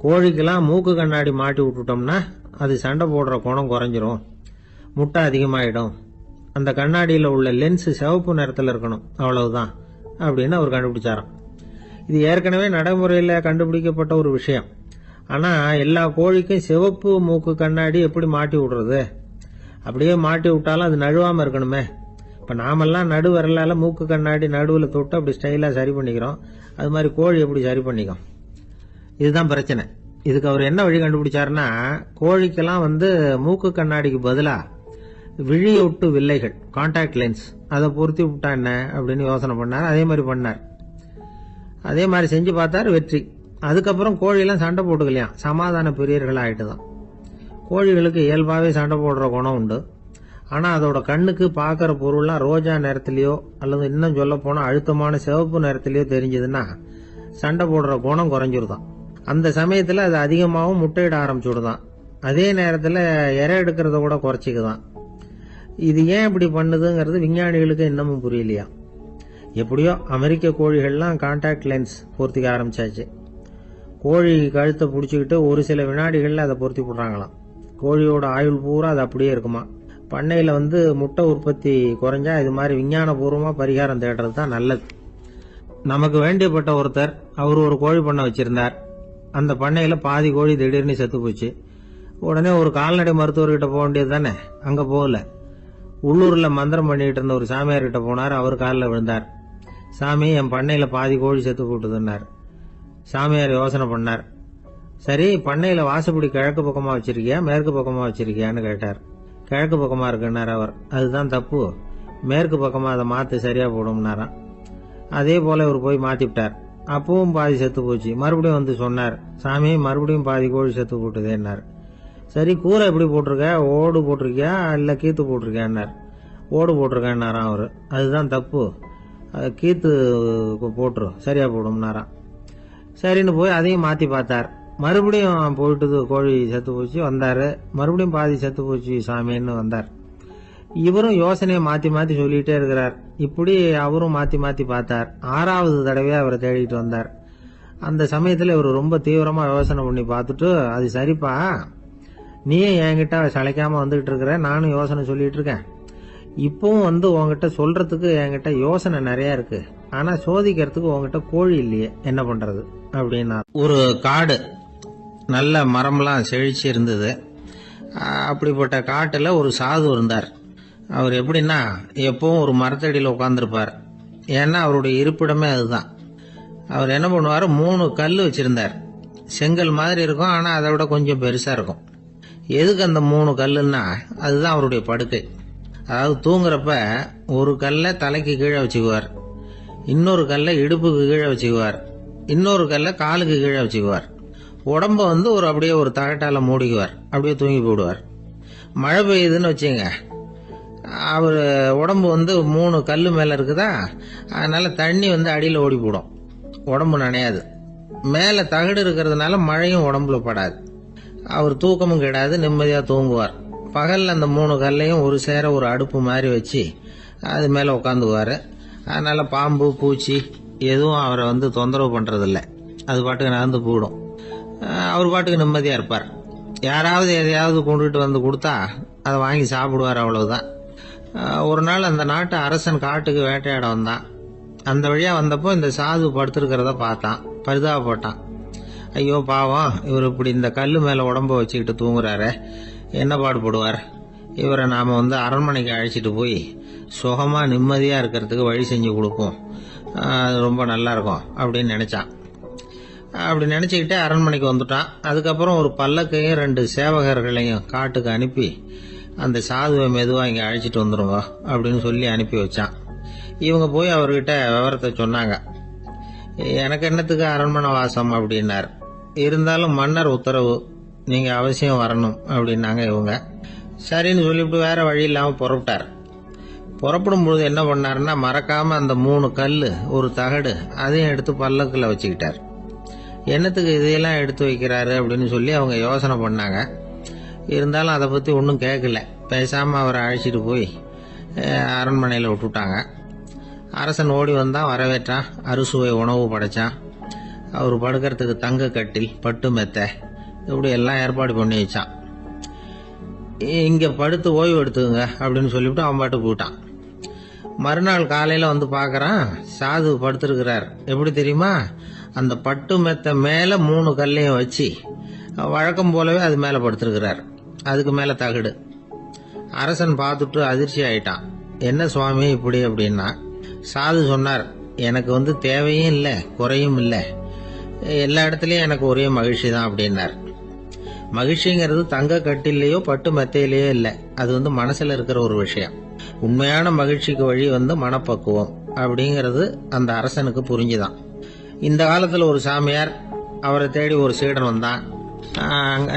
S1: கோழிக்கெல்லாம் மூக்கு கண்ணாடி மாட்டி விட்டுட்டோம்னா அது சண்டை போடுற குணம் குறைஞ்சிரும், முட்டை அதிகமாகிடும். அந்த கண்ணாடியில் உள்ள லென்ஸ் சிவப்பு நிறத்தில் இருக்கணும், அவ்வளவுதான் அப்படின்னு அவர் கண்டுபிடிச்சாராம். இது ஏற்கனவே நடைமுறையில் கண்டுபிடிக்கப்பட்ட ஒரு விஷயம். ஆனால் எல்லா கோழிக்கும் சிவப்பு மூக்கு கண்ணாடி எப்படி மாட்டி விடுறது? அப்படியே மாட்டி விட்டாலும் அது நழுவாமல் இருக்கணுமே. இப்போ நாமெல்லாம் நடு விரலால் மூக்கு கண்ணாடி நடுவில் தொட்டு அப்படி ஸ்டைலாக சரி பண்ணிக்கிறோம். அது மாதிரி கோழி எப்படி சரி பண்ணிக்கும்? இதுதான் பிரச்சனை. இதுக்கு அவர் என்ன வழி கண்டுபிடிச்சாருன்னா, கோழிக்கெல்லாம் மூக்கு கண்ணாடிக்கு பதிலாக விழியொட்டு வில்லைகள், கான்டாக்ட் லென்ஸ், அதை பொருத்தி விட்டா என்ன அப்படின்னு யோசனை பண்ணார். அதே மாதிரி பண்ணார். அதே மாதிரி செஞ்சு பார்த்தார், வெற்றி. அதுக்கப்புறம் கோழியெல்லாம் சண்டை போட்டுக்கலையாம், சமாதான பிரியர்கள் ஆகிட்டு தான். கோழிகளுக்கு இயல்பாகவே சண்டை போடுற குணம் உண்டு. ஆனால் அதோட கண்ணுக்கு பார்க்குற பொருள்லாம் ரோஜா நிறத்துலையோ அல்லது இன்னும் சொல்ல போனால் அழுத்தமான சிவப்பு நிறத்துலையோ தெரிஞ்சதுன்னா சண்டை போடுற குணம் குறைஞ்சிருதான். அந்த சமயத்தில் அது அதிகமாகவும் முட்டையிட ஆரம்பிச்சுடுதான். அதே நேரத்தில் இறை எடுக்கிறத கூட குறைச்சிக்குதான். இது ஏன் இப்படி பண்ணுதுங்கிறது விஞ்ஞானிகளுக்கு இன்னமும் புரியலையா. எப்படியோ அமெரிக்க கோழிகள்லாம் கான்டாக்ட் லென்ஸ் பொருத்திக்க ஆரம்பிச்சாச்சு. கோழி கழுத்தை பிடிச்சிக்கிட்டு ஒரு சில வினாடிகளில் அதை பொருத்தி போடுறாங்களாம். கோழியோட ஆயுள் பூரா அது அப்படியே இருக்குமா. பண்ணையில் முட்டை உற்பத்தி குறைஞ்சா இது மாதிரி விஞ்ஞானபூர்வமாக பரிகாரம் தேடுறது தான் நல்லது. நமக்கு வேண்டியப்பட்ட ஒருத்தர், அவர் ஒரு கோழி பண்ணை வச்சிருந்தார். அந்த பண்ணையில் பாதி கோழி திடீர்னு செத்து போச்சு. உடனே ஒரு கால்நடை மருத்துவர்கிட்ட போக வேண்டியது தானே. அங்கே போகல, உள்ளூரில் மந்திரம் பண்ணிட்டு இருந்த ஒரு சாமியார்கிட்ட போனார். அவர் காலில் விழுந்தார். சாமி, என் பண்ணையில் பாதி கோழி செத்து போட்டுதுன்னார். சாமியார் யோசனை பண்ணார். சரி, பண்ணையில் வாசப்படி கிழக்கு பக்கமாக வச்சிருக்கியா மேற்கு பக்கமாக வச்சிருக்கியான்னு கேட்டார். கிழக்கு பக்கமாக இருக்குன்னார் அவர். அதுதான் தப்பு, மேற்கு பக்கமாக அதை மாற்றி சரியாக போடும்னாராம். அதே போல் இவர் போய் மாற்றிவிட்டார். அப்பவும் பாதி செத்து போச்சு. மறுபடியும் சொன்னார், சாமி மறுபடியும் பாதி கோழி செத்து போட்டுதேன்னார். சரி, கூரை எப்படி போட்டிருக்க, ஓடு போட்டிருக்கியா இல்லை கீத்து போட்டிருக்கியான்னார். ஓடு போட்டிருக்கேன்னாராம் அவர். அதுதான் தப்பு, கீத்து போட்டுரு சரியா போடும்னாராம். சரின்னு போய் அதையும் மாற்றி பார்த்தார். மறுபடியும் போயிட்டு கோழி செத்து போச்சு. வந்தார், மறுபடியும் பாதி செத்து போச்சு சாமின்னு வந்தார். இவரும் யோசனையை மாற்றி மாற்றி சொல்லிகிட்டே இருக்கிறார். இப்படி அவரும் மாற்றி மாற்றி பார்த்தார். 6வது தடவையாக அவரை தேடிட்டு வந்தார். அந்த சமயத்தில் இவர் ரொம்ப தீவிரமாக யோசனை பண்ணி பார்த்துட்டு, அது சரிப்பா, நீயே என்கிட்ட சளைக்காமல் வந்துகிட்டு இருக்கிற, நானும் யோசனை சொல்லிட்டு இருக்கேன். இப்பவும் உங்ககிட்ட சொல்றதுக்கு என்கிட்ட யோசனை நிறைய இருக்கு, ஆனா சோதிக்கிறதுக்கு உங்ககிட்ட கோழி இல்லையே, என்ன பண்றது அப்படின்னா. ஒரு காடு, நல்ல மரம்லாம் செழிச்சு இருந்தது. அப்படிப்பட்ட காட்டில் ஒரு சாது இருந்தார். அவர் எப்படின்னா எப்பவும் ஒரு மரத்தடியில் உட்காந்துருப்பார். ஏன்னா அவருடைய இருப்பிடமே அதுதான். அவர் என்ன பண்ணுவார், 3 கல் வச்சிருந்தார். செங்கல் மாதிரி இருக்கும், ஆனால் அதை விட கொஞ்சம் பெருசாக இருக்கும். எதுக்கு அந்த 3 கல்லுன்னா, அதுதான் அவருடைய படுக்கை. அதாவது தூங்குறப்ப ஒரு கல்லை தலைக்கு கீழே வச்சுக்குவார், இன்னொரு கல்லை இடுப்புக்கு கீழே வச்சுக்குவார், இன்னொரு கல்லை காலுக்கு கீழே வச்சுக்குவார். உடம்ப அப்படியே ஒரு தகட்டால மூடிக்குவார், அப்படியே தூங்கி போடுவார். மழை பெய்யுதுன்னு வச்சுங்க, அவர் உடம்பு 3 கல் மேலே இருக்குதா, அதனால தண்ணி அடியில் ஓடி போடும், உடம்பு நனையாது. மேலே தகடு இருக்கிறதுனால மழையும் உடம்புல படாது. அவர் தூக்கமும் கிடாது, நிம்மதியாக தூங்குவார். பகலில் அந்த 3 கல்லையும் ஒரு சேர ஒரு அடுப்பு மாதிரி வச்சு அது மேலே உட்காந்துக்குவார். அதனால் பாம்பு பூச்சி எதுவும் அவரை தொந்தரவு பண்ணுறதில்ல, அது பாட்டுக்கு நடந்து போயிடும். அவர் பாட்டுக்கு நிம்மதியாக இருப்பார். யாராவது எதையாவது கொண்டுகிட்டு கொடுத்தா அதை வாங்கி சாப்பிடுவார், அவ்வளவுதான். ஒரு நாள் அந்த நாட்டு அரசன் காட்டுக்கு வேட்டையாட வந்தான். அந்த வழியாக வந்தப்போ இந்த சாது படுத்திருக்கிறத பார்த்தான், பரிதாபப்பட்டான். ஐயோ பாவம், இவர் இப்படி இந்த கல்லு மேல உடம்ப வச்சுக்கிட்டு தூங்குறாரு, என்ன பாடுபடுவார், இவரை நாம அரண்மனைக்கு அழைச்சிட்டு போய் சுகமா நிம்மதியா இருக்கிறதுக்கு வழி செஞ்சு கொடுப்போம், அது ரொம்ப நல்லா இருக்கும் அப்படின்னு நினைச்சான். அப்படி நினைச்சுக்கிட்டே அரண்மனைக்கு வந்துட்டான். அதுக்கப்புறம் ஒரு பல்லக்கையும் 2 சேவகர்களையும் காட்டுக்கு அனுப்பி அந்த சாதுவை மெதுவா இங்க அழைச்சிட்டு வந்துருங்க அப்படின்னு சொல்லி அனுப்பி வச்சான். இவங்க போய் அவர்கிட்ட விவரத்தை சொன்னாங்க. எனக்கு என்னத்துக்கு அரண்மனை வாசம் அப்படின்னார். இருந்தாலும் மன்னர் உத்தரவு, நீங்க அவசியம் வரணும் அப்படின்னாங்க இவங்க. சரின்னு சொல்லிவிட்டு வேற வழி இல்லாம புறப்பட்டார். புறப்படும் பொழுது என்ன பண்ணாருன்னா, மறக்காம அந்த 3 கல்லு, ஒரு தகடு, அதையும் எடுத்து பல்லக்குல வச்சுக்கிட்டார். என்னத்துக்கு இதையெல்லாம் எடுத்து வைக்கிறாரு அப்படின்னு சொல்லி அவங்க யோசனை பண்ணாங்க. இருந்தாலும் அதை பத்தி ஒன்றும் கேட்கல. பேசாம அவரை அழைச்சிட்டு போய் அரண்மனையில் விட்டுட்டாங்க. அரசன் ஓடி வந்தான், வரவேற்றான், அறுசுவை உணவு படைச்சான். அவர் படுக்கிறதுக்கு தங்க கட்டில், பட்டு மெத்தை, இப்படி எல்லாம் ஏற்பாடு பண்ணி வச்சான். இங்க படுத்து ஓய்வு எடுத்துங்க அப்படின்னு சொல்லிவிட்டு அவன் பாட்டு போயிட்டான். மறுநாள் காலையில பாக்குறான், சாது படுத்திருக்கிறார். எப்படி தெரியுமா, அந்த பட்டு மெத்த மேல 3 கல்லையும் வச்சு வழக்கம் போலவே அது மேல படுத்திருக்கிறார். அதுக்கு மேல தகடு. அரசன் பார்த்துட்டு அதிர்ச்சி ஆயிட்டான். என்ன சுவாமி இப்படி அப்படின்னா, சாது சொன்னார், எனக்கு தேவையும் இல்லை குறையும் இல்லை, எல்லா இடத்துலயும் எனக்கு ஒரே மகிழ்ச்சி தான் அப்படின்னார். மகிழ்ச்சிங்கிறது தங்க கட்டிலேயோ பட்டு மெத்தையிலேயோ இல்லை, அது மனசுல இருக்கிற ஒரு விஷயம். உண்மையான மகிழ்ச்சிக்கு வழி மனப்பக்குவம் அப்படிங்கிறது அந்த அரசனுக்கு புரிஞ்சுதான். இந்த காலத்துல ஒரு சாமியார், அவரை தேடி ஒரு சீடன் வந்தான்.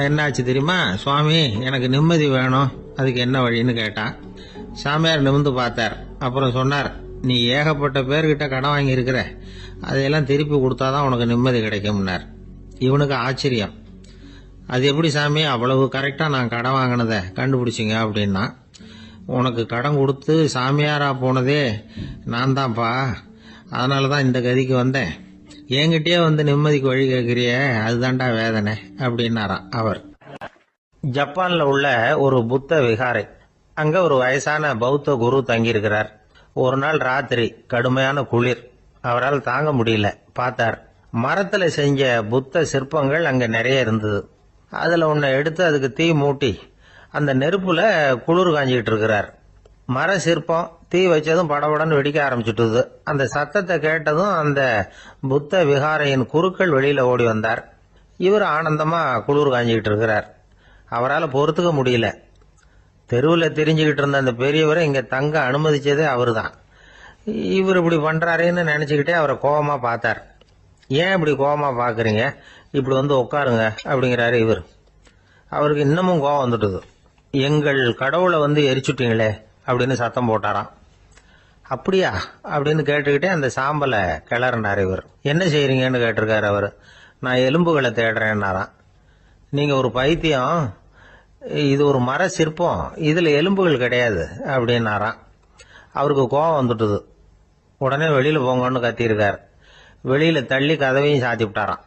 S1: என்னாச்சு தெரியுமா, சுவாமி எனக்கு நிம்மதி வேணும், அதுக்கு என்ன வழின்னு கேட்டான். சாமியார் நிமிர்ந்து பார்த்தார். அப்புறம் சொன்னார், நீ ஏகப்பட்ட பேர்கிட்ட கடன் வாங்கி இருக்கிற, அதையெல்லாம் திருப்பி கொடுத்தாதான் உனக்கு நிம்மதி கிடைக்கும்னார். இவனுக்கு ஆச்சரியம். அது எப்படி சாமி, அவ்வளவு கரெக்டா நான் கடன் வாங்கினதை கண்டுபிடிச்சிங்க அப்படின்னா, உனக்கு கடன் கொடுத்து சாமியாரா போனதே நான் தான்ப்பா, அதனாலதான் இந்த கதிக்கு வந்தேன். என்கிட்டயே நிம்மதிக்கு வழி கேட்கிறிய, அதுதான்டா வேதனை அப்படின்னாராம் அவர். ஜப்பான்ல உள்ள ஒரு புத்த விகாரை, அங்க ஒரு வயசான பௌத்த குரு தங்கியிருக்கிறார். ஒரு நாள் ராத்திரி கடுமையான குளிர், அவரால் தாங்க முடியல. பார்த்தார், மரத்துல செஞ்ச புத்த சிற்பங்கள் அங்க நிறைய இருந்தது. அதுல ஒன்ன எடுத்து அதுக்கு தீ மூட்டி அந்த நெருப்புல குளிர் காஞ்சிக்கிட்டு இருக்கிறார். மர சிற்பம் தீ வச்சதும் படபடன்னு வெடிக்க ஆரம்பிச்சுட்டுது. அந்த சத்தத்தை கேட்டதும் அந்த புத்த விகாரையின் குருக்கள் வெளியில ஓடி வந்தார். இவர் ஆனந்தமா குளிர் காஞ்சிக்கிட்டு இருக்கிறார். அவரால் பொறுத்துக்க முடியல. தெருவில் தெரிஞ்சுக்கிட்டு இருந்த அந்த பெரியவரை இங்க தங்க அனுமதிச்சதே அவரு தான். இவர் இப்படி பண்றாருன்னு நினைச்சுக்கிட்டே அவரை கோபமா பார்த்தார். ஏன் இப்படி கோபமா பாக்குறீங்க, இப்படி உட்காருங்க அப்படிங்கிறாரு இவர். அவருக்கு இன்னமும் கோபம் வந்துட்டுது. எங்கள் கடவுளை எரிச்சுட்டீங்களே அப்படின்னு சத்தம் போட்டாராம். அப்படியா அப்படின்னு கேட்டுக்கிட்டே அந்த சாம்பலை கிளறினார் இவர். என்ன செய்யறீங்கன்னு கேட்டிருக்காரு அவர். நான் எலும்புகளை தேடுறேன்னாராம். நீங்க ஒரு பைத்தியம், இது ஒரு மர சிற்பம், இதுல எலும்புகள் கிடையாது அப்படின்னாராம். அவருக்கு கோபம் வந்துட்டுது. உடனே வெளியில போங்கன்னு கத்தியிருக்காரு. வெளியில தள்ளி கதவையும் சாத்தி விட்டாராம்.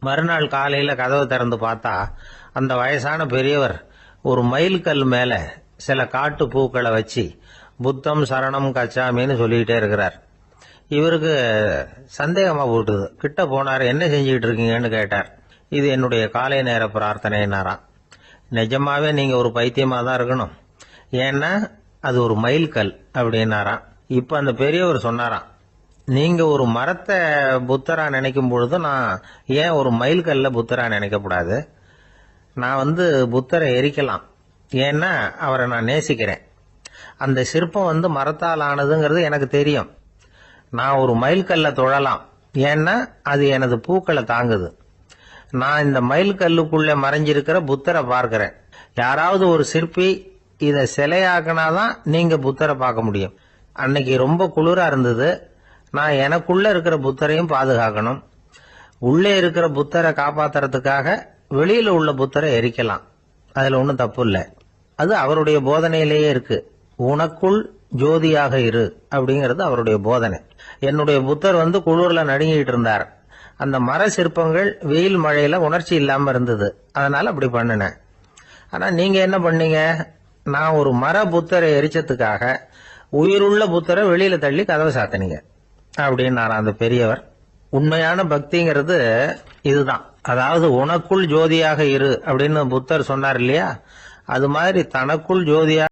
S1: மறுநாள் காலையில கதவை திறந்து பார்த்தா அந்த வயசான பெரியவர் ஒரு மயில்கல் மேல சில காட்டு பூக்களை வச்சு புத்தம் சரணம் கச்சாமின்னு சொல்லிக்கிட்டே இருக்கிறார். இவருக்கு சந்தேகமா போட்டுது. கிட்ட போனார். என்ன செஞ்சுக்கிட்டு இருக்கீங்கன்னு கேட்டார். இது என்னுடைய காலை நேர பிரார்த்தனைனாராம். நிஜமாவே நீங்க ஒரு பைத்தியமா தான் இருக்கணும், ஏன்னா அது ஒரு மயில்கல் அப்படின்னாராம். இப்ப அந்த பெரியவர் சொன்னாராம், நீங்க ஒரு மரத்தை புத்தரா நினைக்கும் பொழுது நான் ஏன் ஒரு மயில்கல்ல புத்தரா நினைக்கக்கூடாது? நான் புத்தரை எரிக்கலாம், ஏன்னா அவரை நான் நேசிக்கிறேன். அந்த சிற்பம் மரத்தால் ஆனதுங்கிறது எனக்கு தெரியும். நான் ஒரு மயில்கல்ல தொழலாம், ஏன்னா அது எனது பூக்களை தாங்குது. நான் இந்த மயில்கல்லுக்குள்ள மறைஞ்சிருக்கிற புத்தரை பார்க்கிறேன். யாராவது ஒரு சிற்பி இத சிலையாக்கினாதான் நீங்க புத்தரை பார்க்க முடியும். அன்னைக்கு ரொம்ப குளிரா இருந்தது. நான் எனக்குள்ள இருக்கிற புத்தரையும் பாதுகாக்கணும். உள்ளே இருக்கிற புத்தரை காப்பாத்துறதுக்காக வெளியில உள்ள புத்தரை எரிக்கலாம், அதுல ஒன்றும் தப்பு இல்லை. அது அவருடைய போதனையிலேயே இருக்கு. உனக்குள் ஜோதியாக இரு அப்படிங்கிறது அவருடைய போதனை. என்னுடைய புத்தர் குளிர்ல நடுங்கிட்டு இருந்தார். அந்த மர சிற்பங்கள் வெயில் மழையில உணர்ச்சி இல்லாம இருந்தது, அதனால அப்படி பண்ணினேன். ஆனா நீங்க என்ன பண்ணீங்க? நான் ஒரு மர புத்தரை எரிச்சதுக்காக உயிருள்ள புத்தரை வெளியில தள்ளி கதவை சாத்தினீங்க அப்படின்னாராம் அந்த பெரியவர். உண்மையான பக்திங்கிறது இதுதான். அதாவது உனக்குள் ஜோதியாக இரு அப்படின்னு புத்தர் சொன்னார் இல்லையா, அது மாதிரி தனக்குள் ஜோதியாக